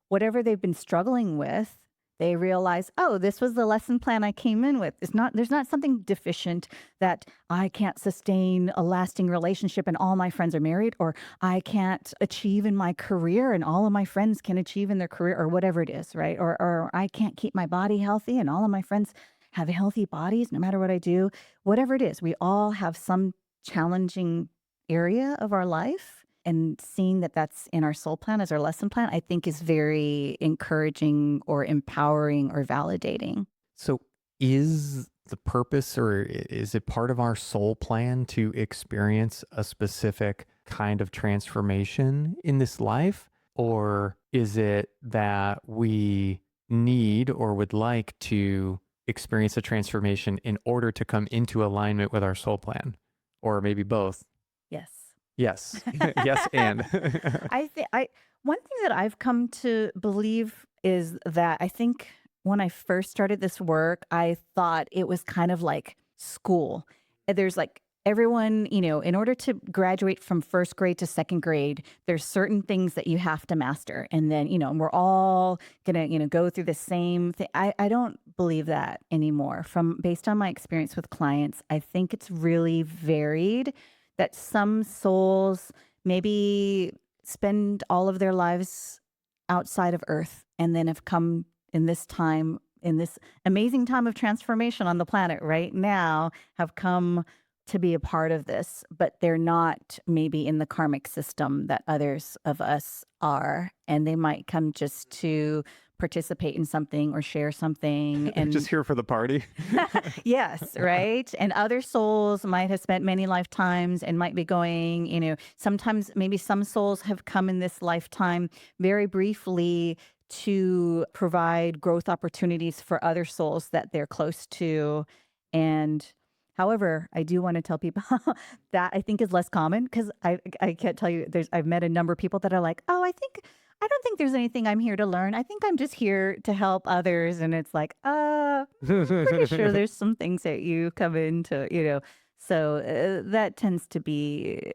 Whatever they've been struggling with, they realize, oh, this was the lesson plan I came in with. There's not something deficient that I can't sustain a lasting relationship and all my friends are married, or I can't achieve in my career and all of my friends can achieve in their career, or whatever it is, right? Or I can't keep my body healthy and all of my friends have healthy bodies no matter what I do. Whatever it is, we all have some challenging area of our life. And seeing that that's in our soul plan as our lesson plan, I think is very encouraging or empowering or validating. So is the purpose, or is it part of our soul plan to experience a specific kind of transformation in this life? Or is it that we need or would like to experience a transformation in order to come into alignment with our soul plan? Or maybe both? Yes. Yes. Yes, and one thing that I've come to believe is that I think when I first started this work, I thought it was kind of like school. There's like everyone, in order to graduate from first grade to second grade, there's certain things that you have to master. And then, we're all gonna, go through the same thing. I don't believe that anymore. Based on my experience with clients, I think it's really varied. That some souls maybe spend all of their lives outside of Earth and then have come in this amazing time of transformation on the planet right now, have come to be a part of this, but they're not maybe in the karmic system that others of us are. And they might come just to participate in something or share something and just here for the party. Yes, right. And other souls might have spent many lifetimes and might be going, sometimes maybe some souls have come in this lifetime very briefly to provide growth opportunities for other souls that they're close to. And however, I do want to tell people that I think is less common, because I can't tell you, I've met a number of people that are like, oh, I don't think there's anything I'm here to learn. I think I'm just here to help others. And it's like, I'm pretty sure there's some things that you come into, So that tends to be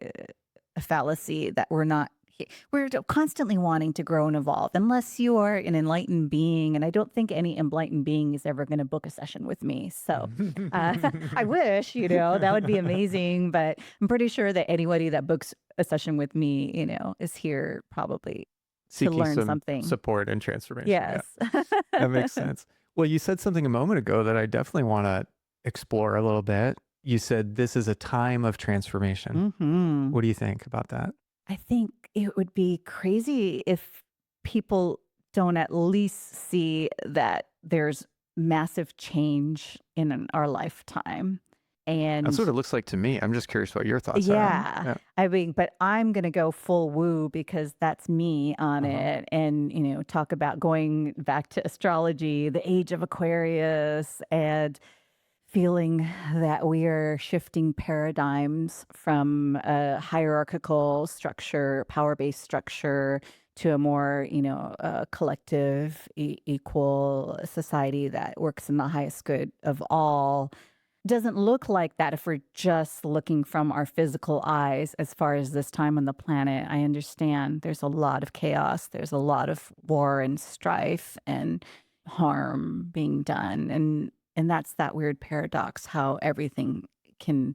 a fallacy that we're constantly wanting to grow and evolve, unless you are an enlightened being. And I don't think any enlightened being is ever going to book a session with me. So I wish, that would be amazing. But I'm pretty sure that anybody that books a session with me, is here probably seeking to learn some something. Support and transformation. Yes. Yeah. That makes sense. Well, you said something a moment ago that I definitely want to explore a little bit. You said this is a time of transformation. Mm-hmm. What do you think about that? I think it would be crazy if people don't at least see that there's massive change in our lifetime. And that's what it looks like to me. I'm just curious what your thoughts are. Yeah. I mean, but I'm going to go full woo because that's me on it. And, talk about going back to astrology, the age of Aquarius, and feeling that we are shifting paradigms from a hierarchical structure, power-based structure, to a more, collective, equal society that works in the highest good of all. Doesn't look like that if we're just looking from our physical eyes as far as this time on the planet. I understand there's a lot of chaos. There's a lot of war and strife and harm being done. And that's that weird paradox, how everything can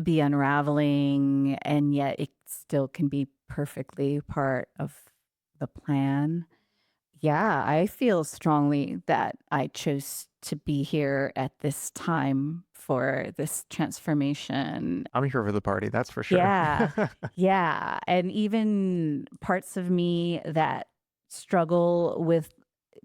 be unraveling and yet it still can be perfectly part of the plan. Yeah, I feel strongly that I chose to be here at this time for this transformation. I'm here for the party, that's for sure. Yeah. Yeah. And even parts of me that struggle with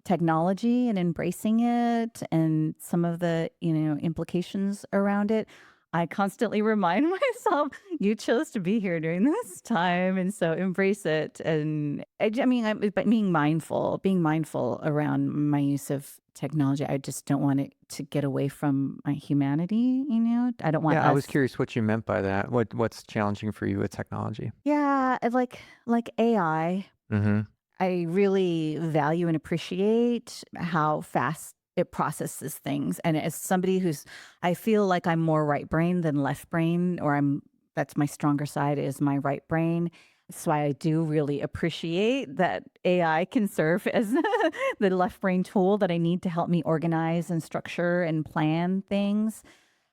technology and embracing it and some of the, implications around it, I constantly remind myself, you chose to be here during this time. And so embrace it. And I mean, but being mindful around my use of technology. I just don't want it to get away from my humanity. I don't want Yeah, I was us. curious what you meant by that. What's challenging for you with technology? Yeah. Like AI. Mm-hmm. I really value and appreciate how fast it processes things. And as somebody I feel like I'm more right brain than left brain, that's my stronger side is my right brain. That's why I do really appreciate that AI can serve as the left brain tool that I need to help me organize and structure and plan things.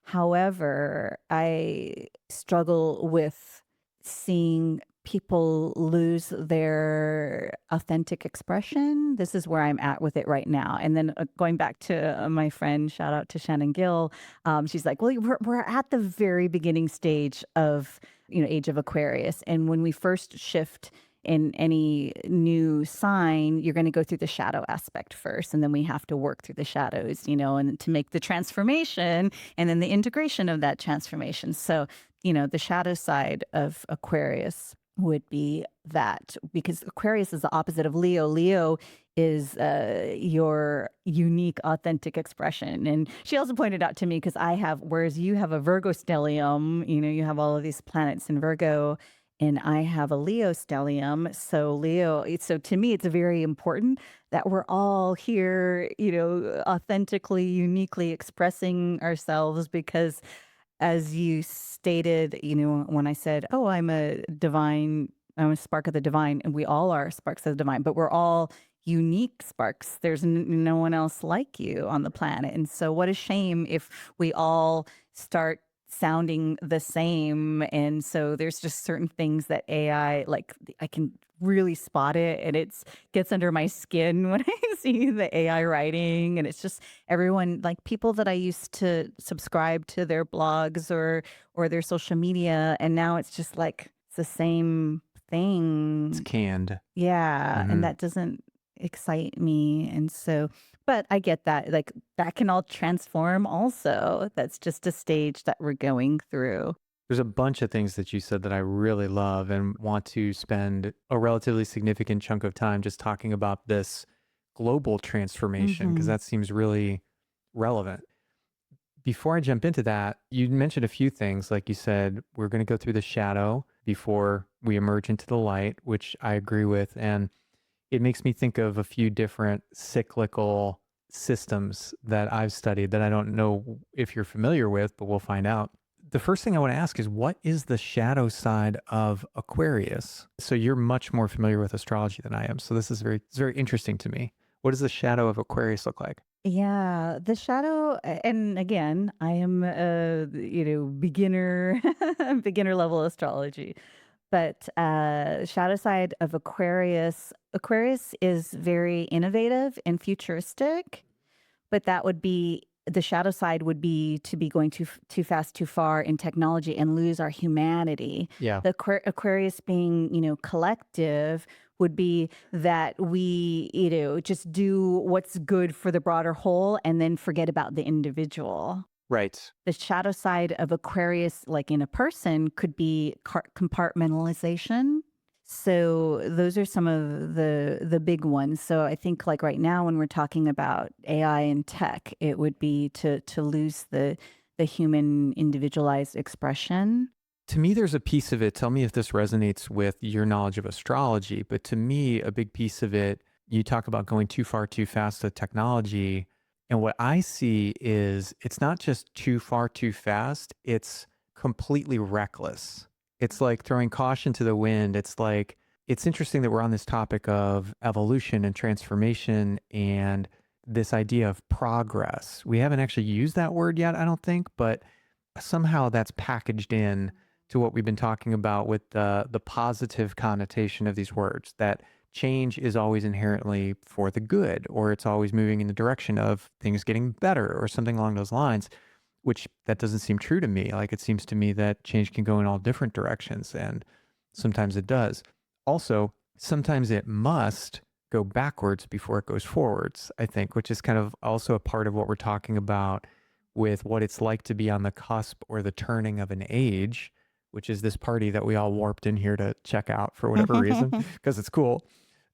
However, I struggle with seeing people lose their authentic expression. This is where I'm at with it right now. And then going back to my friend, shout out to Shannon Gill. She's like, well, we're at the very beginning stage of, age of Aquarius. And when we first shift in any new sign, you're going to go through the shadow aspect first. And then we have to work through the shadows, and to make the transformation and then the integration of that transformation. So, the shadow side of Aquarius would be that, because Aquarius is the opposite of Leo. Leo is your unique, authentic expression. And she also pointed out to me, because whereas you have a Virgo stellium, you have all of these planets in Virgo, and I have a Leo stellium. So to me, it's very important that we're all here, authentically, uniquely expressing ourselves, because as you stated, when I said, oh, I'm a spark of the divine, and we all are sparks of the divine, but we're all unique sparks. There's no one else like you on the planet. And so what a shame if we all start sounding the same. And so there's just certain things that AI, like I can really spot it, and it gets under my skin when I see the AI writing. And it's just everyone, like people that I used to subscribe to their blogs or their social media, and now it's just like it's the same It's thing. canned. Yeah, and Mm-hmm. that doesn't excite me. And so, but I get that, like that can all transform also. That's just a stage that we're going through. There's a bunch of things that you said that I really love and want to spend a relatively significant chunk of time just talking about this global transformation, because Hmm. that seems really relevant. Before I jump into that, you mentioned a few things. Like you said, we're going to go through the shadow before we emerge into the light, which I agree with. And it makes me think of a few different cyclical systems that I've studied that I don't know if you're familiar with, but we'll find out. The first thing I want to ask is, what is the shadow side of Aquarius? So you're much more familiar with astrology than I am. So this is it's very interesting to me. What does the shadow of Aquarius look like? Yeah, the shadow, and again, I am a beginner, beginner level astrology. But shadow side of Aquarius, Aquarius is very innovative and futuristic. But that would be the shadow side, would be to be going too fast, too far in technology and lose our humanity. Yeah. The Aquarius being, collective, would be that we, just do what's good for the broader whole and then forget about the individual. Right. The shadow side of Aquarius, like in a person, could be compartmentalization. So those are some of the big ones. So I think like right now when we're talking about AI and tech, it would be to lose the human individualized expression. To me, there's a piece of it. Tell me if this resonates with your knowledge of astrology. But to me, a big piece of it, you talk about going too far, too fast with technology. And what I see is it's not just too far, too fast, it's completely reckless. It's like throwing caution to the wind. It's interesting that we're on this topic of evolution and transformation and this idea of progress. We haven't actually used that word yet, I don't think, but somehow that's packaged in to what we've been talking about with the positive connotation of these words, that change is always inherently for the good, or it's always moving in the direction of things getting better or something along those lines, which that doesn't seem true to me. Like it seems to me that change can go in all different directions, and sometimes it does. Also, sometimes it must go backwards before it goes forwards, I think, which is kind of also a part of what we're talking about with what it's like to be on the cusp or the turning of an age, which is this party that we all warped in here to check out for whatever reason, because it's cool.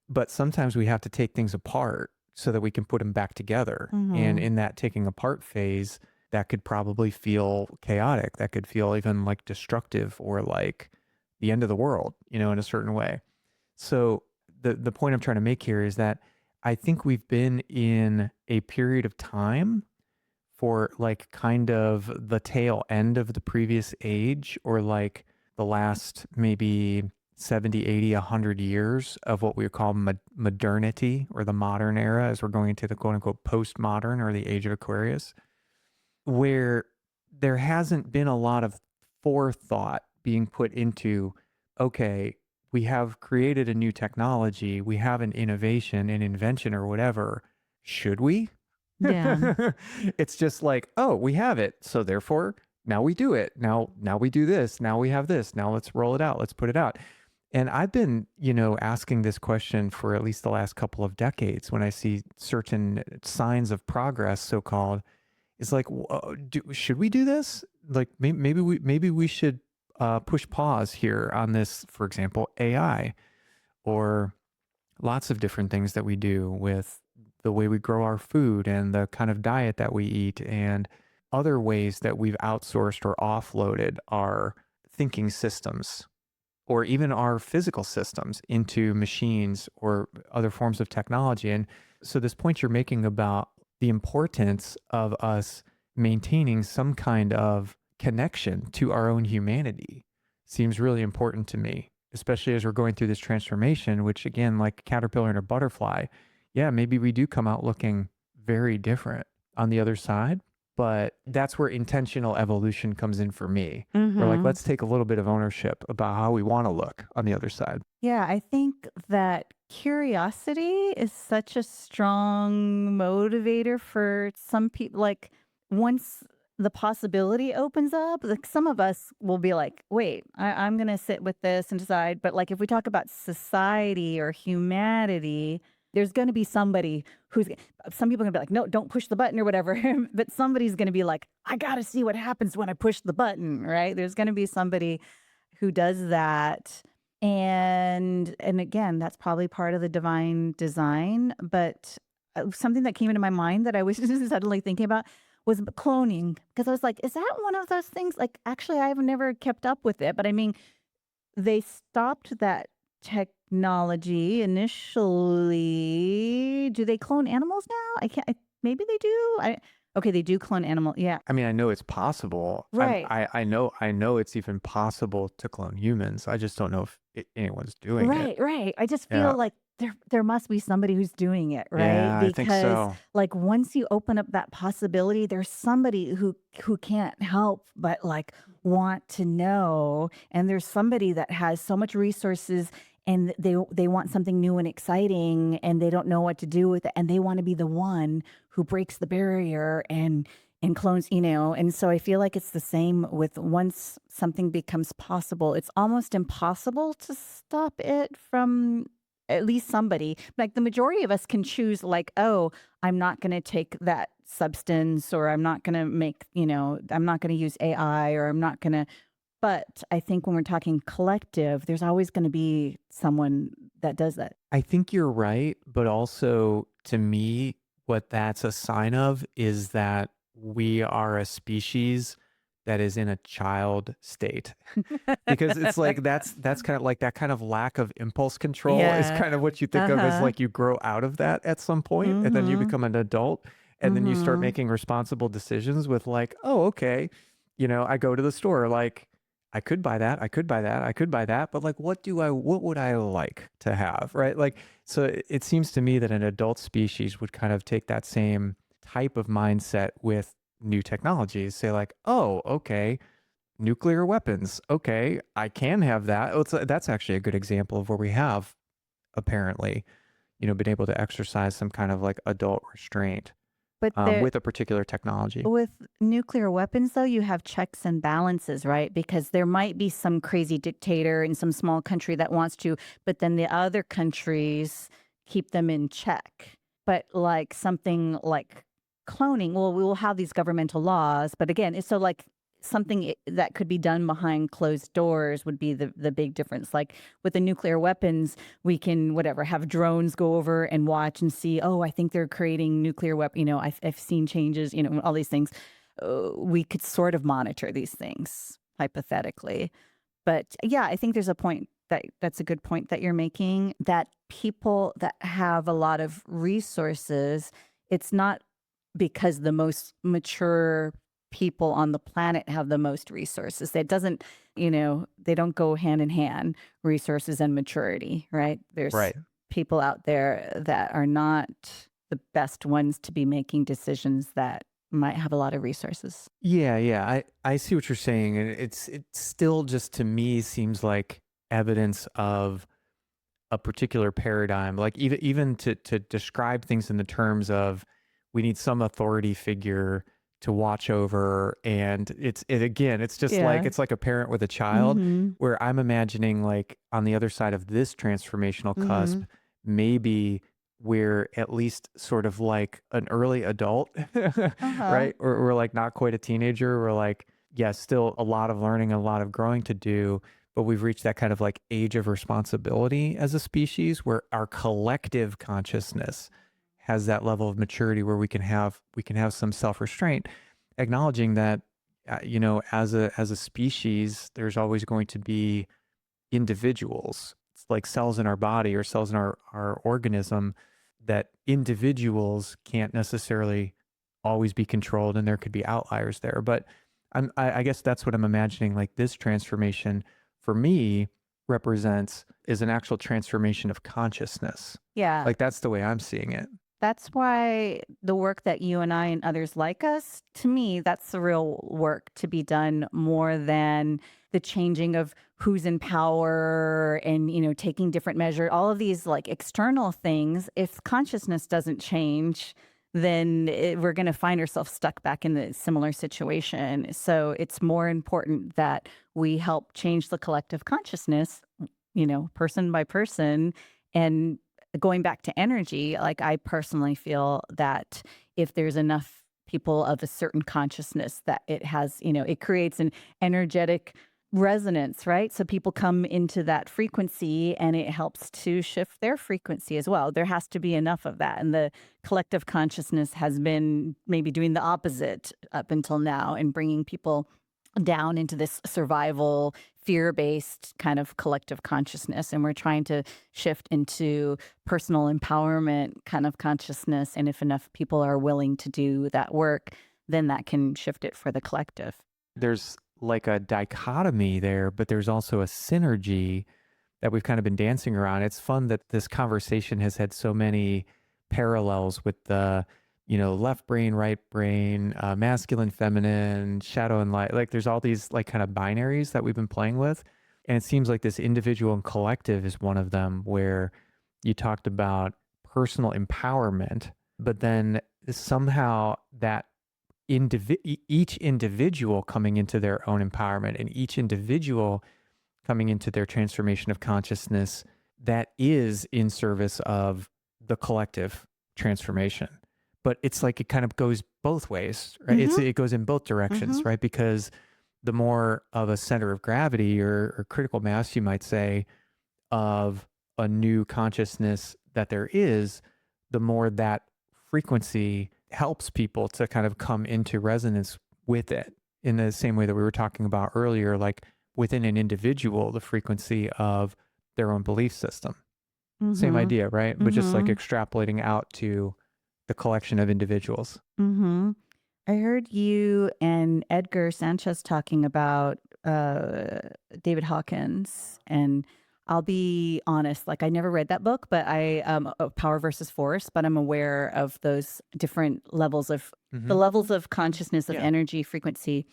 But sometimes we have to take things apart so that we can put them back together. And in that taking apart phase, that could probably feel chaotic. That could feel even like destructive or like the end of the world, in a certain way. So the point I'm trying to make here is that I think we've been in a period of time for like kind of the tail end of the previous age, or like the last maybe 70, 80, 100 years of what we would call modernity, or the modern era, as we're going into the quote unquote postmodern, or the age of Aquarius, where there hasn't been a lot of forethought being put into, okay, we have created a new technology, we have an innovation, an invention, or whatever. Should we? Yeah. It's just like, oh, we have it, so therefore now we do it. Now we do this. Now we have this. Now let's roll it out. Let's put it out. And I've been, asking this question for at least the last couple of decades when I see certain signs of progress, so-called. It's like, should we do this? Like maybe we should push pause here on this, for example, AI, or lots of different things that we do with the way we grow our food and the kind of diet that we eat, and other ways that we've outsourced or offloaded our thinking systems, or even our physical systems, into machines or other forms of technology. And so this point you're making about the importance of us maintaining some kind of connection to our own humanity seems really important to me, especially as we're going through this transformation, which, again, like a caterpillar and a butterfly, yeah, maybe we do come out looking very different on the other side. But that's where intentional evolution comes in for me. We're like, let's take a little bit of ownership about how we want to look on the other side. Yeah, I think that curiosity is such a strong motivator for some people. Like, once the possibility opens up, like some of us will be like, wait, I'm going to sit with this and decide. But like, if we talk about society or humanity, there's going to be somebody some people are going to be like, no, don't push the button or whatever. But somebody's going to be like, I got to see what happens when I push the button, right? There's going to be somebody who does that. And again, that's probably part of the divine design. But something that came into my mind that I was just suddenly thinking about was cloning. Because I was like, is that one of those things? Like, actually, I've never kept up with it. But I mean, they stopped that technology initially. Do they clone animals now? I can't. Maybe they do. Okay, they do clone animal. Yeah, I mean, I know it's possible. right, I know it's even possible to clone humans. I just don't know if anyone's doing it. right. I just Yeah. feel like there must be somebody who's doing it, right? Yeah, I think Because so. like once you open up that possibility, there's somebody who can't help but like want to know, and there's somebody that has so much resources, and they want something new and exciting, and they don't know what to do with it, and they want to be the one who breaks the barrier and clones, and so I feel like it's the same with once something becomes possible, it's almost impossible to stop it from at least somebody. Like the majority of us can choose, like, oh, I'm not going to take that substance, or I'm not going to I'm not going to use AI, or I'm not going to. But I think when we're talking collective, there's always going to be someone that does that. I think you're right, but also to me, what that's a sign of is that we are a species that is in a child state. Because it's like that's kind of like that kind of lack of impulse control is Yeah. kind of what you think of as Uh-huh. like you grow out of that at some point, and then you Mm-hmm. become an adult, and then you start Mm-hmm. making responsible decisions with like, oh, okay, I go to the store, like I could buy that, I could buy that, I could buy that, but like what would I like to have, right? Like, so it seems to me that an adult species would kind of take that same type of mindset with new technologies, say like, oh, okay, nuclear weapons. Okay, I can have that. Oh, that's actually a good example of where we have apparently, been able to exercise some kind of like adult restraint But there, with a particular technology. with nuclear weapons, though, you have checks and balances, right? Because there might be some crazy dictator in some small country that wants to, but then the other countries keep them in check. But like something like cloning, well, we will have these governmental laws, but again, it's so like something that could be done behind closed doors would be the big difference. Like with the nuclear weapons, we can whatever have drones go over and watch and see. Oh, I think they're creating nuclear weapon. You know, I've seen changes. You know, all these things. We could sort of monitor these things hypothetically. But yeah, I think there's a point that's a good point that you're making, that people that have a lot of resources, it's not because the most mature people on the planet have the most resources. It doesn't, they don't go hand in hand, resources and maturity, right? There's Right. people out there that are not the best ones to be making decisions that might have a lot of resources. Yeah. I see what you're saying. And it's still just, to me, seems like evidence of a particular paradigm. Like even to describe things in the terms of, we need some authority figure to watch over. And it's just like, Yeah. it's like a parent with a child, Mm-hmm. where I'm imagining, like, on the other side of this transformational cusp, Mm-hmm. maybe we're at least sort of like an early adult, Uh-huh. right? Or we're like not quite a teenager. We're like, yeah, still a lot of learning, a lot of growing to do, but we've reached that kind of like age of responsibility as a species, where our collective consciousness has that level of maturity where we can have some self-restraint, acknowledging that, as a species, there's always going to be individuals. It's like cells in our body or cells in our organism, that individuals can't necessarily always be controlled, and there could be outliers there. But I guess that's what I'm imagining, like this transformation for me represents, is an actual transformation of consciousness. Yeah. Like, that's the way I'm seeing it. That's why the work that you and I and others like us, to me, that's the real work to be done, more than the changing of who's in power and, taking different measures, all of these like external things. If consciousness doesn't change, then we're going to find ourselves stuck back in the similar situation. So it's more important that we help change the collective consciousness, person by person. And going back to energy, like I personally feel that if there's enough people of a certain consciousness, that it has, it creates an energetic resonance, right? So people come into that frequency and it helps to shift their frequency as well. There has to be enough of that. And the collective consciousness has been maybe doing the opposite up until now, and bringing people down into this survival, fear-based kind of collective consciousness. And we're trying to shift into personal empowerment kind of consciousness. And if enough people are willing to do that work, then that can shift it for the collective. There's like a dichotomy there, but there's also a synergy that we've kind of been dancing around. It's fun that this conversation has had so many parallels with the, left brain, right brain, masculine, feminine, shadow and light. Like, there's all these like kind of binaries that we've been playing with. And it seems like this individual and collective is one of them, where you talked about personal empowerment, but then somehow that each individual coming into their own empowerment, and each individual coming into their transformation of consciousness, that is in service of the collective transformation. But it's like it kind of goes both ways, right? It goes in both directions, right? Because the more of a center of gravity or critical mass, you might say, of a new consciousness that there is, the more that frequency helps people to kind of come into resonance with it, in the same way that we were talking about earlier, like within an individual, the frequency of their own belief system. Same idea, right? But just like extrapolating out to the collection of individuals. I heard you and Edgar Sanchez talking about David Hawkins, and I'll be honest, like I never read that book, but Power versus Force, but I'm aware of those different levels of the levels of consciousness, of energy, frequency.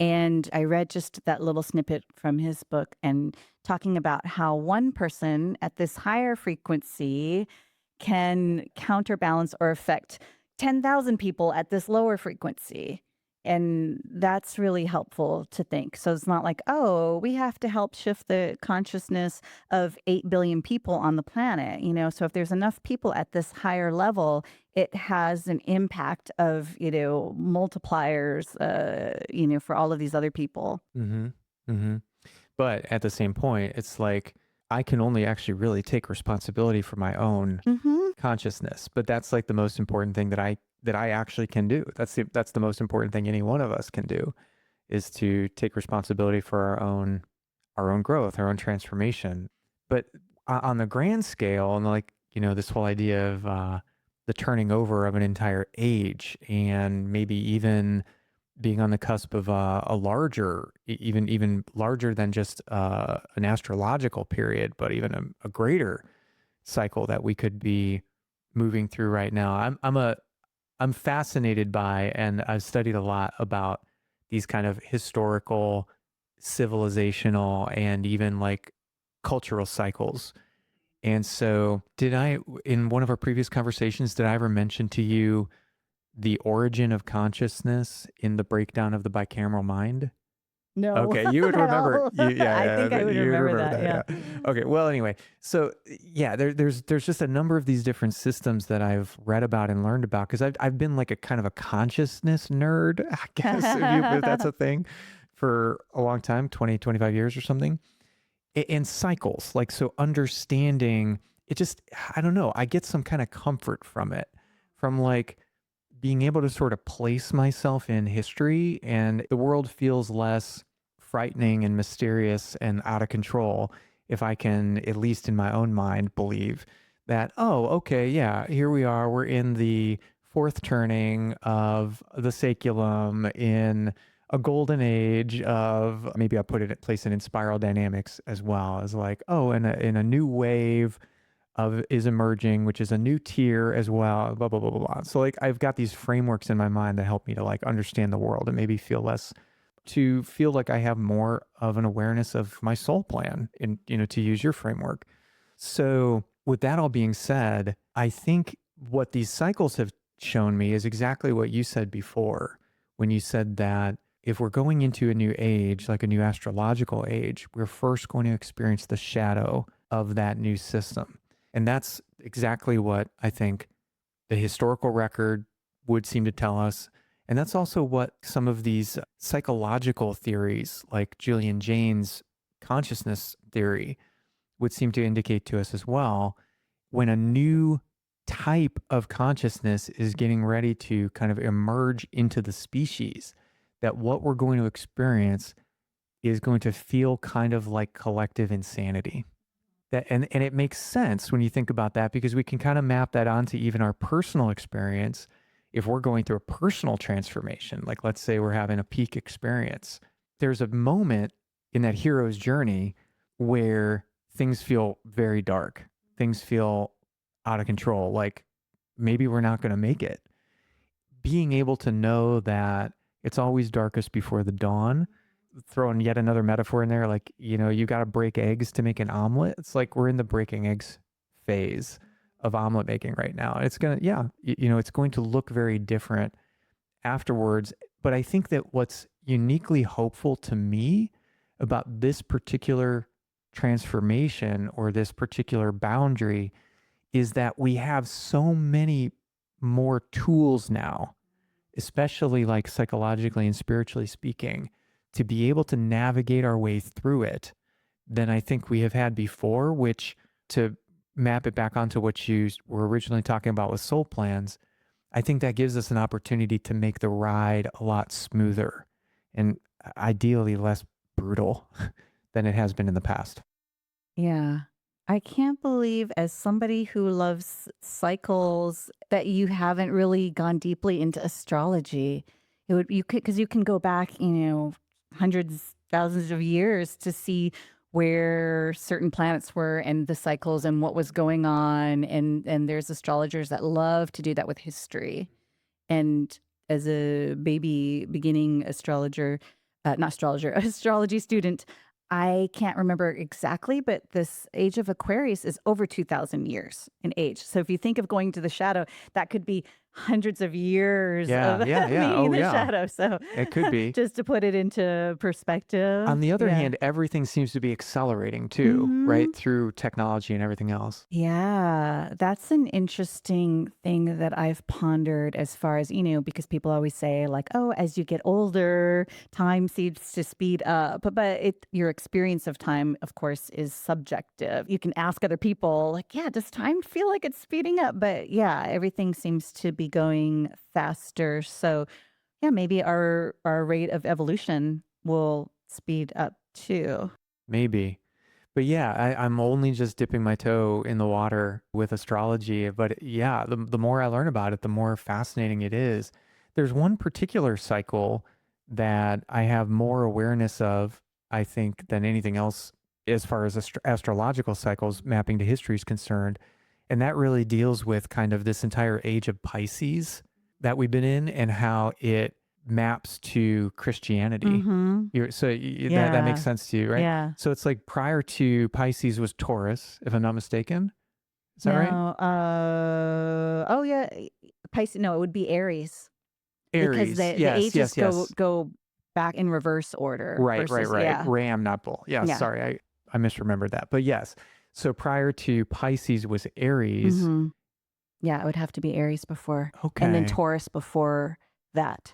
And I read just that little snippet from his book, and talking about how one person at this higher frequency can counterbalance or affect 10,000 people at this lower frequency. And that's really helpful to think. So it's not like, oh, we have to help shift the consciousness of 8 billion people on the planet. So if there's enough people at this higher level, it has an impact of, multipliers, for all of these other people. Mm-hmm. Mm-hmm. But at the same point, it's like I can only actually really take responsibility for my own Hmm. consciousness. But that's like the most important thing that I actually can do. That's the most important thing any one of us can do, is to take responsibility for our own growth, our own transformation. But on the grand scale, and like, this whole idea of the turning over of an entire age, and maybe even being on the cusp of a larger, even larger than just an astrological period, but even a greater cycle that we could be moving through right now. I'm fascinated by, and I've studied a lot about these kind of historical, civilizational, and even like cultural cycles. And so, in one of our previous conversations, did I ever mention to you the origin of consciousness in the breakdown of the bicameral mind? No, Okay, you would at remember. all. I Yeah, think I would you would remember remember that. Yeah. that. Yeah. Okay. Well, anyway, so yeah, there's just a number of these different systems that I've read about and learned about, because I've been like a kind of a consciousness nerd, I guess, if that's a thing, for a long time, 20, 25 years or something. And cycles, like, so understanding it, just, I don't know, I get some kind of comfort from it, from like being able to sort of place myself in history, and the world feels less frightening and mysterious and out of control if I can, at least in my own mind, believe that, oh, okay, yeah, here we are. We're in the fourth turning of the saculum in a golden age of, maybe I'll place it in spiral dynamics as well, as like, oh, in a new wave of is emerging, which is a new tier as well, blah, blah, blah, blah, blah. So like I've got these frameworks in my mind that help me to like understand the world and maybe to feel like I have more of an awareness of my soul plan, and, to use your framework. So with that all being said, I think what these cycles have shown me is exactly what you said before, when you said that if we're going into a new age, like a new astrological age, we're first going to experience the shadow of that new system. And that's exactly what I think the historical record would seem to tell us. And that's also what some of these psychological theories, like Julian Jaynes' consciousness theory, would seem to indicate to us as well. When a new type of consciousness is getting ready to kind of emerge into the species, that what we're going to experience is going to feel kind of like collective insanity. And it makes sense when you think about that, because we can kind of map that onto even our personal experience. If we're going through a personal transformation, like let's say we're having a peak experience, there's a moment in that hero's journey where things feel very dark. Things feel out of control. Like maybe we're not going to make it. Being able to know that it's always darkest before the dawn, throwing yet another metaphor in there, like, you got to break eggs to make an omelet. It's like we're in the breaking eggs phase of omelet making right now. It's going to, yeah, it's going to look very different afterwards. But I think that what's uniquely hopeful to me about this particular transformation or this particular boundary is that we have so many more tools now, especially like psychologically and spiritually speaking, to be able to navigate our way through it than I think we have had before, which, to map it back onto what you were originally talking about with soul plans, I think that gives us an opportunity to make the ride a lot smoother and ideally less brutal than it has been in the past. Yeah. I can't believe, as somebody who loves cycles, that you haven't really gone deeply into astrology. You could, because you can go back, hundreds, thousands of years to see where certain planets were and the cycles and what was going on. And there's astrologers that love to do that with history. And as a baby beginning astrologer, not astrologer, astrology student, I can't remember exactly, but this age of Aquarius is over 2,000 years in age. So if you think of going to the shadow, that could be hundreds of years Yeah, of yeah, yeah. being in Oh, the yeah. shadow. So It could be. just to put it into On perspective. the other Yeah. hand, everything seems to be accelerating too, Hmm. right? Through technology and everything else. Yeah, that's an interesting thing that I've pondered as far as, because people always say like, oh, as you get older, time seems to speed up. But your experience of time, of course, is subjective. You can ask other people like, yeah, does time feel like it's speeding up? But yeah, everything seems to be going faster. So yeah, maybe our rate of evolution will speed up too. Maybe. But yeah, I'm only just dipping my toe in the water with astrology. But yeah, the more I learn about it, the more fascinating it is. There's one particular cycle that I have more awareness of, I think, than anything else as far as astrological cycles mapping to history is concerned. And that really deals with kind of this entire age of Pisces that we've been in and how it maps to Christianity. Mm-hmm. That makes Yeah. sense to you, right? Yeah. So it's like prior to Pisces was Taurus, if I'm not mistaken. Is that right? No, oh yeah, Pisces. No, it would be Aries because Aries. the Yes, ages yes, go yes. go back in reverse order Right, right, versus right. yeah, Ram, not bull. Yeah, yeah. sorry. I misremembered that. But yes. So prior to Pisces was Aries. Hmm. Yeah, it would have to be Aries before, and then Okay. Taurus before that.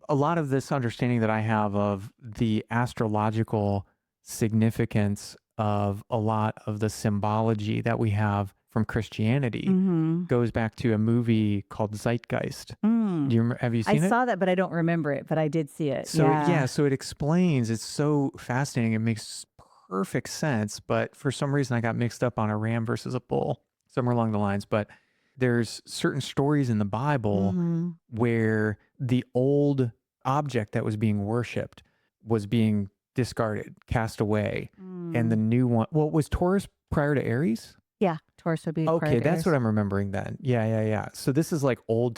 A lot of this understanding that I have of the astrological significance of a lot of the symbology that we have from Christianity Hmm. goes back to a movie called Zeitgeist. Mm. Have you I seen it? saw that, but I don't remember it. But I did see it. So yeah, Yeah. so it explains, it's so fascinating. It makes perfect sense, but for some reason I got mixed up on a ram versus a bull, somewhere along the lines. But there's certain stories in the Bible Hmm. where the old object that was being worshipped was being discarded, cast away, and the Mm. new one, well, was Taurus prior to Aries? Yeah, Taurus would be prior Okay, to that's what Aries. I'm remembering then. Yeah, yeah, yeah. So this is like going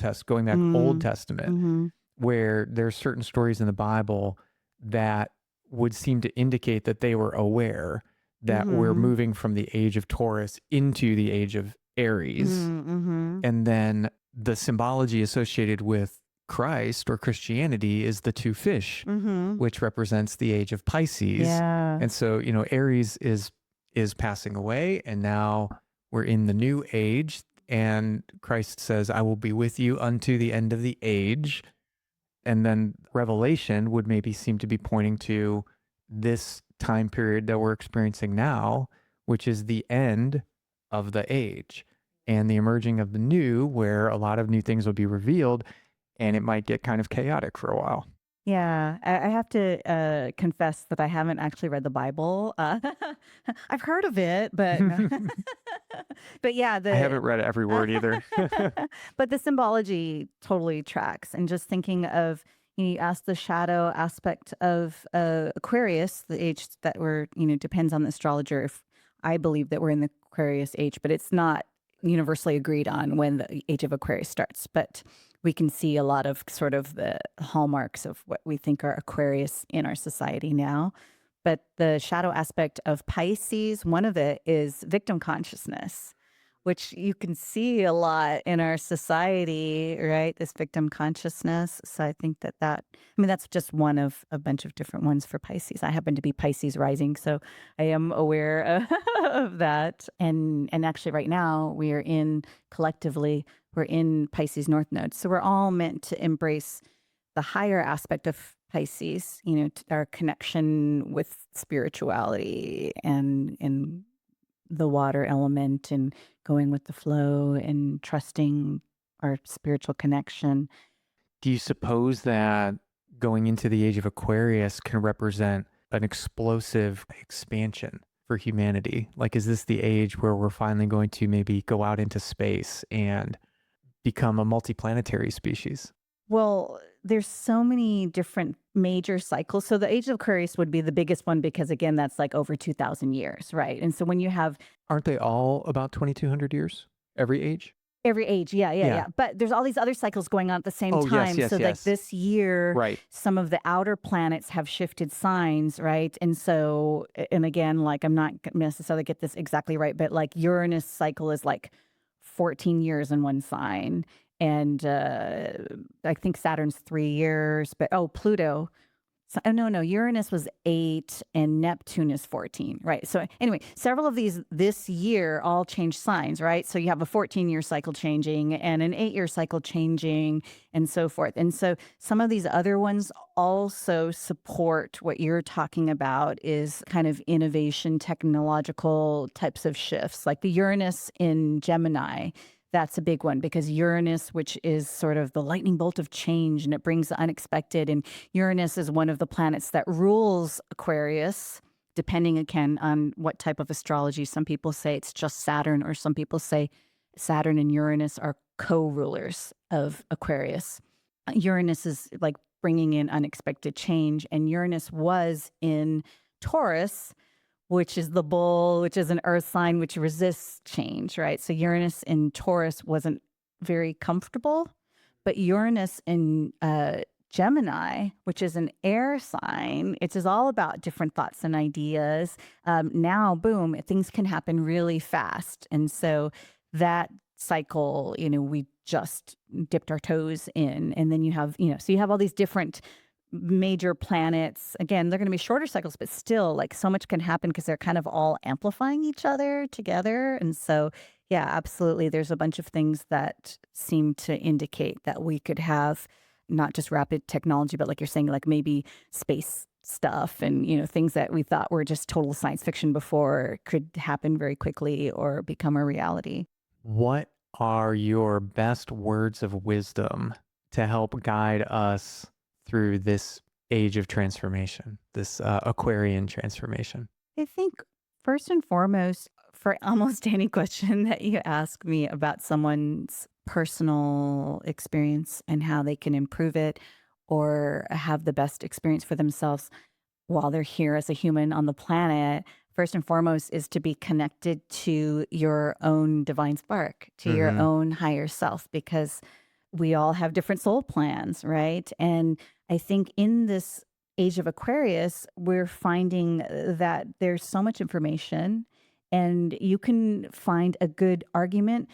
back Old Mm. Testament, Hmm. where there's certain stories in the Bible that would seem to indicate that they were aware that we're Hmm. moving from the age of Taurus into the age of Aries. Hmm. And then the symbology associated with Christ or Christianity is the two fish, Hmm. which represents the age of Pisces. Yeah. And so, Aries is passing away, and now we're in the new age, and Christ says, I will be with you unto the end of the age. And then Revelation would maybe seem to be pointing to this time period that we're experiencing now, which is the end of the age and the emerging of the new, where a lot of new things will be revealed and it might get kind of chaotic for a while. Yeah, I have to confess that I haven't actually read the Bible. I've heard of it, but no. But yeah, I haven't read every word either. but the symbology totally tracks. And just thinking of, you asked the shadow aspect of Aquarius, the age that we're, depends on the astrologer. If I believe that we're in the Aquarius age, but it's not universally agreed on when the age of Aquarius starts. But we can see a lot of sort of the hallmarks of what we think are Aquarius in our society now. But the shadow aspect of Pisces, one of it is victim consciousness, which you can see a lot in our society, right? This victim consciousness. So I think that's just one of a bunch of different ones for Pisces. I happen to be Pisces rising, so I am aware of that. And actually right now collectively, we're in Pisces North Node. So we're all meant to embrace the higher aspect of Pisces, our connection with spirituality and the water element and going with the flow and trusting our spiritual connection. Do you suppose that going into the age of Aquarius can represent an explosive expansion for humanity? Like, is this the age where we're finally going to maybe go out into space and become a multiplanetary species? Well, there's so many different major cycles. So the age of Aquarius would be the biggest one because, again, that's like over 2,000 years, right? And so when you have Aren't they all about 2,200 years? Every age? every age, yeah, yeah, Yeah. yeah. But there's all these other cycles going on at the same Oh, yes, time. yes, So, like yes. this year, Right. some of the outer planets have shifted signs, right? And so, and again, like I'm not necessarily get this exactly right, but like Uranus cycle is like 14 years in one sign. And I think Saturn's 3 years, but Pluto. So, no, Uranus was 8 and Neptune is 14, right? So anyway, several of these this year all change signs, right? So you have a 14-year cycle changing and an 8-year cycle changing and so forth. And so some of these other ones also support what you're talking about is kind of innovation, technological types of shifts, like the Uranus in Gemini. That's a big one because Uranus, which is sort of the lightning bolt of change and it brings the unexpected. And Uranus is one of the planets that rules Aquarius, depending again on what type of astrology. Some people say it's just Saturn, or some people say Saturn and Uranus are co-rulers of Aquarius. Uranus is like bringing in unexpected change, and Uranus was in Taurus, which is the bull, which is an earth sign, which resists change, right? So Uranus in Taurus wasn't very comfortable, but Uranus in Gemini, which is an air sign, it is all about different thoughts and ideas. Now, boom, things can happen really fast. And so that cycle, we just dipped our toes in. And then you have, so you have all these different major planets. Again, they're going to be shorter cycles, but still like so much can happen because they're kind of all amplifying each other together. And so, yeah, absolutely. There's a bunch of things that seem to indicate that we could have not just rapid technology, but like you're saying, like maybe space stuff and, things that we thought were just total science fiction before could happen very quickly or become a reality. What are your best words of wisdom to help guide us through this age of transformation, this Aquarian transformation? I think first and foremost, for almost any question that you ask me about someone's personal experience and how they can improve it or have the best experience for themselves while they're here as a human on the planet, first and foremost is to be connected to your own divine spark, to your own higher self, because we all have different soul plans, right? And I think in this age of Aquarius, we're finding that there's so much information and you can find a good argument,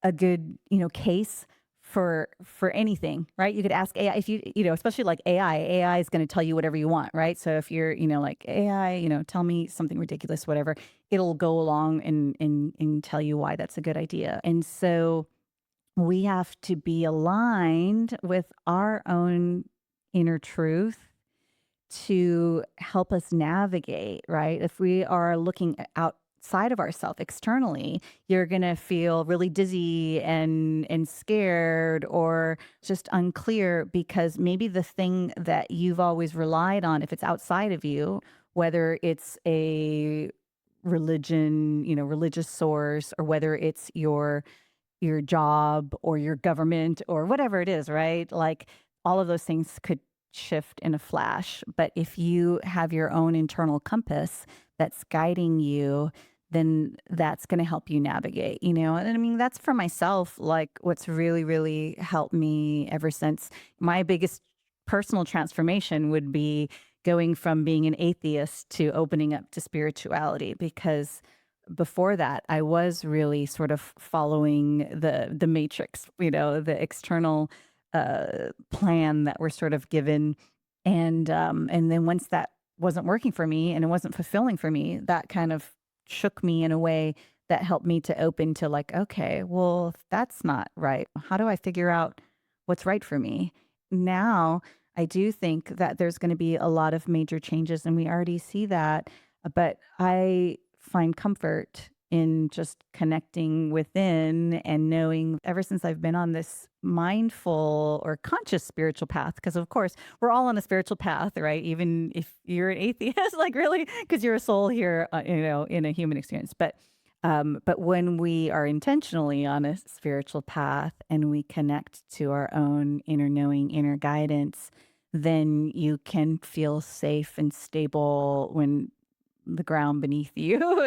a good, case for anything, right? You could ask AI if especially like AI is going to tell you whatever you want, right? So if you're, like AI, tell me something ridiculous, whatever, it'll go along and tell you why that's a good idea. And so we have to be aligned with our own inner truth to help us navigate, right? If we are looking outside of ourselves externally, you're going to feel really dizzy and scared or just unclear because maybe the thing that you've always relied on, if it's outside of you, whether it's a religion, religious source, or whether it's your job or your government or whatever it is, right? Like all of those things could shift in a flash. But if you have your own internal compass that's guiding you, then that's going to help you navigate, And I mean, that's for myself, like what's really, really helped me ever since my biggest personal transformation would be going from being an atheist to opening up to spirituality, because before that, I was really sort of following the matrix, the external plan that we're sort of given, and then once that wasn't working for me and it wasn't fulfilling for me, that kind of shook me in a way that helped me to open to like, okay, well, if that's not right, how do I figure out what's right for me? Now, I do think that there's going to be a lot of major changes, and we already see that, but I find comfort in just connecting within and knowing ever since I've been on this mindful or conscious spiritual path, because of course we're all on a spiritual path, right? Even if you're an atheist, like really, because you're a soul here, in a human experience. But when we are intentionally on a spiritual path and we connect to our own inner knowing, inner guidance, then you can feel safe and stable when the ground beneath you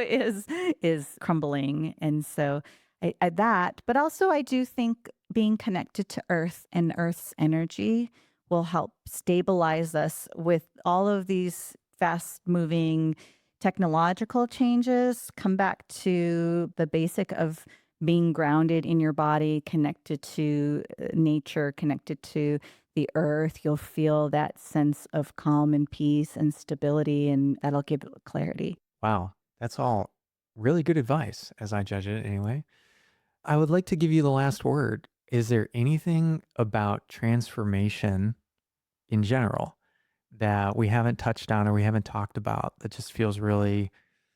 is crumbling. And so but also I do think being connected to earth and earth's energy will help stabilize us with all of these fast moving technological changes. Come back to the basic of being grounded in your body, connected to nature, connected to the earth, you'll feel that sense of calm and peace and stability, and that'll give it clarity. Wow. That's all really good advice as I judge it anyway. I would like to give you the last word. Is there anything about transformation in general that we haven't touched on or we haven't talked about that just feels really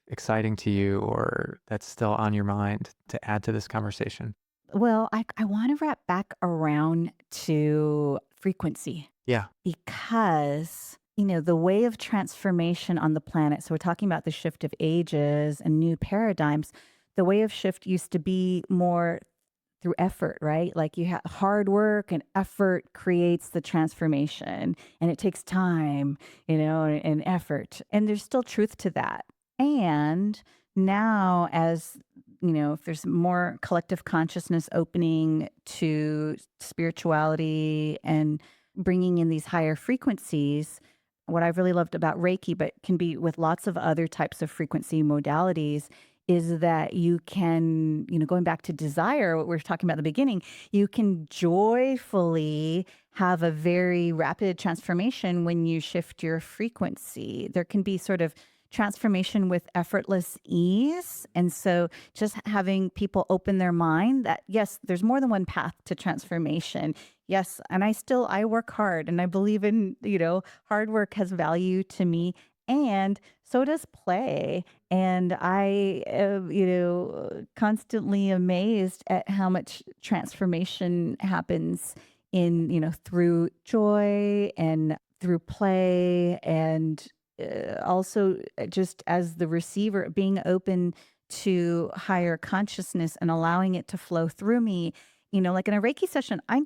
exciting to you or that's still on your mind to add to this conversation? Well, I want to wrap back around to frequency Yeah. because, the way of transformation on the planet. So we're talking about the shift of ages and new paradigms. The way of shift used to be more through effort, right? Like you have hard work and effort creates the transformation and it takes time, and effort. And there's still truth to that. And now, as if there's more collective consciousness opening to spirituality and bringing in these higher frequencies, what I've really loved about Reiki, but can be with lots of other types of frequency modalities, is that you can, going back to desire, what we were talking about at the beginning, you can joyfully have a very rapid transformation when you shift your frequency. There can be sort of transformation with effortless ease. And so just having people open their mind that, yes, there's more than one path to transformation. Yes. And I work hard and I believe in, hard work has value to me. And so does play. And I am, constantly amazed at how much transformation happens through joy and through play and also just as the receiver being open to higher consciousness and allowing it to flow through me. Like in a Reiki session, I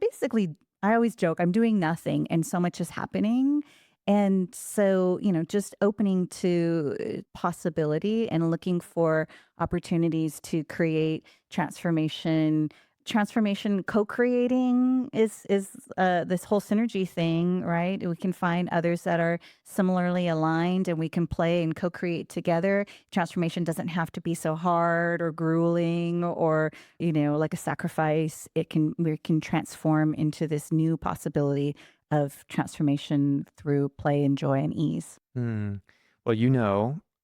always joke, I'm doing nothing and so much is happening. And so, just opening to possibility and looking for opportunities to create transformation. Transformation co-creating is this whole synergy thing, right? We can find others that are similarly aligned and we can play and co-create together. Transformation doesn't have to be so hard or grueling or, like a sacrifice. We can transform into this new possibility of transformation through play and joy and ease. Hmm. Well,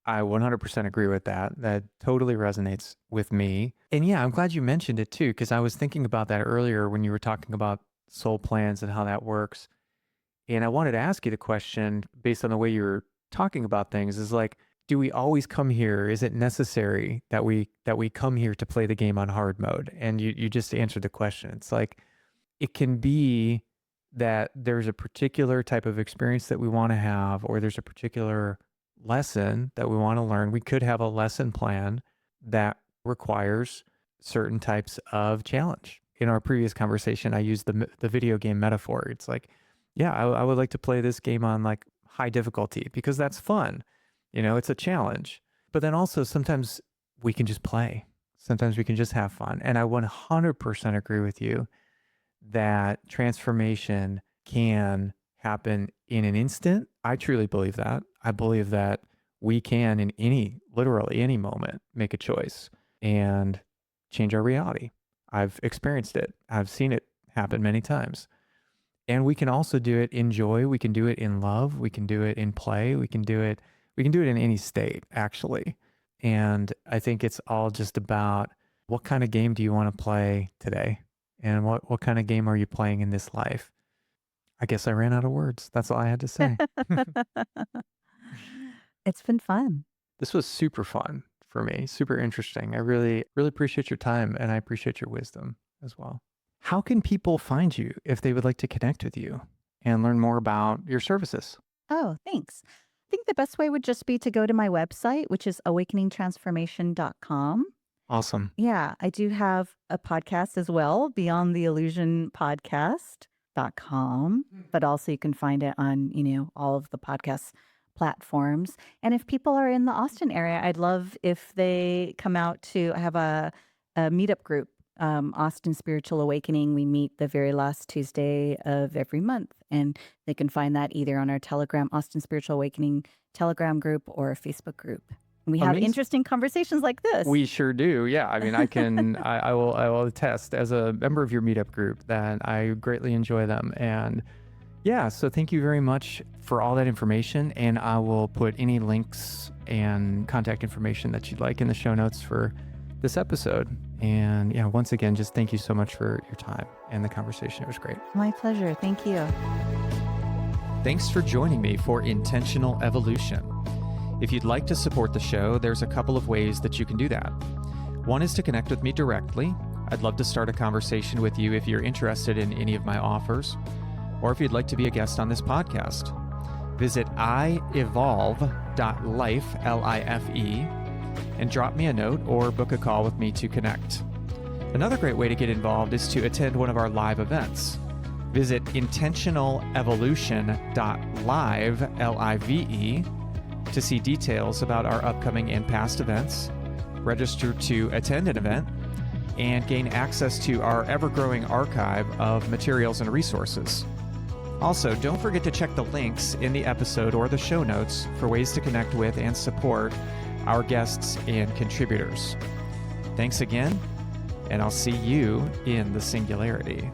I 100% agree with that. That totally resonates with me. And yeah, I'm glad you mentioned it too, because I was thinking about that earlier when you were talking about soul plans and how that works. And I wanted to ask you the question based on the way you were talking about things is like, do we always come here? Is it necessary that we come here to play the game on hard mode? And you just answered the question. It's like, it can be that there's a particular type of experience that we want to have, or there's a particular lesson that we want to learn. We could have a lesson plan that requires certain types of challenge. In our previous conversation, I used the video game metaphor. It's like, yeah, I would like to play this game on like high difficulty because that's fun. It's a challenge. But then also sometimes we can just play. Sometimes we can just have fun. And I 100% agree with you that transformation can happen in an instant. I truly believe that. I believe that we can literally any moment, make a choice and change our reality. I've experienced it. I've seen it happen many times. And we can also do it in joy. We can do it in love. We can do it in play. We can do it in any state, actually. And I think it's all just about what kind of game do you want to play today? And what kind of game are you playing in this life? I guess I ran out of words. That's all I had to say. It's been fun. This was super fun for me, super interesting. I really, really appreciate your time and I appreciate your wisdom as well. How can people find you if they would like to connect with you and learn more about your services? Oh, thanks. I think the best way would just be to go to my website, which is awakeningtransformation.com. Awesome. Yeah, I do have a podcast as well, Beyond the Illusion podcast.com, but also you can find it on, all of the podcast platforms. And if people are in the Austin area, I'd love if they come out I have a meetup group, Austin Spiritual Awakening. We meet the very last Tuesday of every month, and they can find that either on our Telegram, Austin Spiritual Awakening Telegram group or Facebook group. We have Amazing. interesting conversations like this. We sure do. Yeah. I mean, I can, I will attest as a member of your meetup group that I greatly enjoy them. And yeah, so thank you very much for all that information. And I will put any links and contact information that you'd like in the show notes for this episode. And yeah, once again, just thank you so much for your time and the conversation. It was great. My pleasure. Thank you. Thanks for joining me for Intentional Evolution. If you'd like to support the show, there's a couple of ways that you can do that. One is to connect with me directly. I'd love to start a conversation with you if you're interested in any of my offers, or if you'd like to be a guest on this podcast. Visit ievolve.life, L-I-F-E, and drop me a note or book a call with me to connect. Another great way to get involved is to attend one of our live events. Visit intentionalevolution.live, L-I-V-E, to see details about our upcoming and past events, register to attend an event, and gain access to our ever-growing archive of materials and resources. Also, don't forget to check the links in the episode or the show notes for ways to connect with and support our guests and contributors. Thanks again, and I'll see you in the singularity.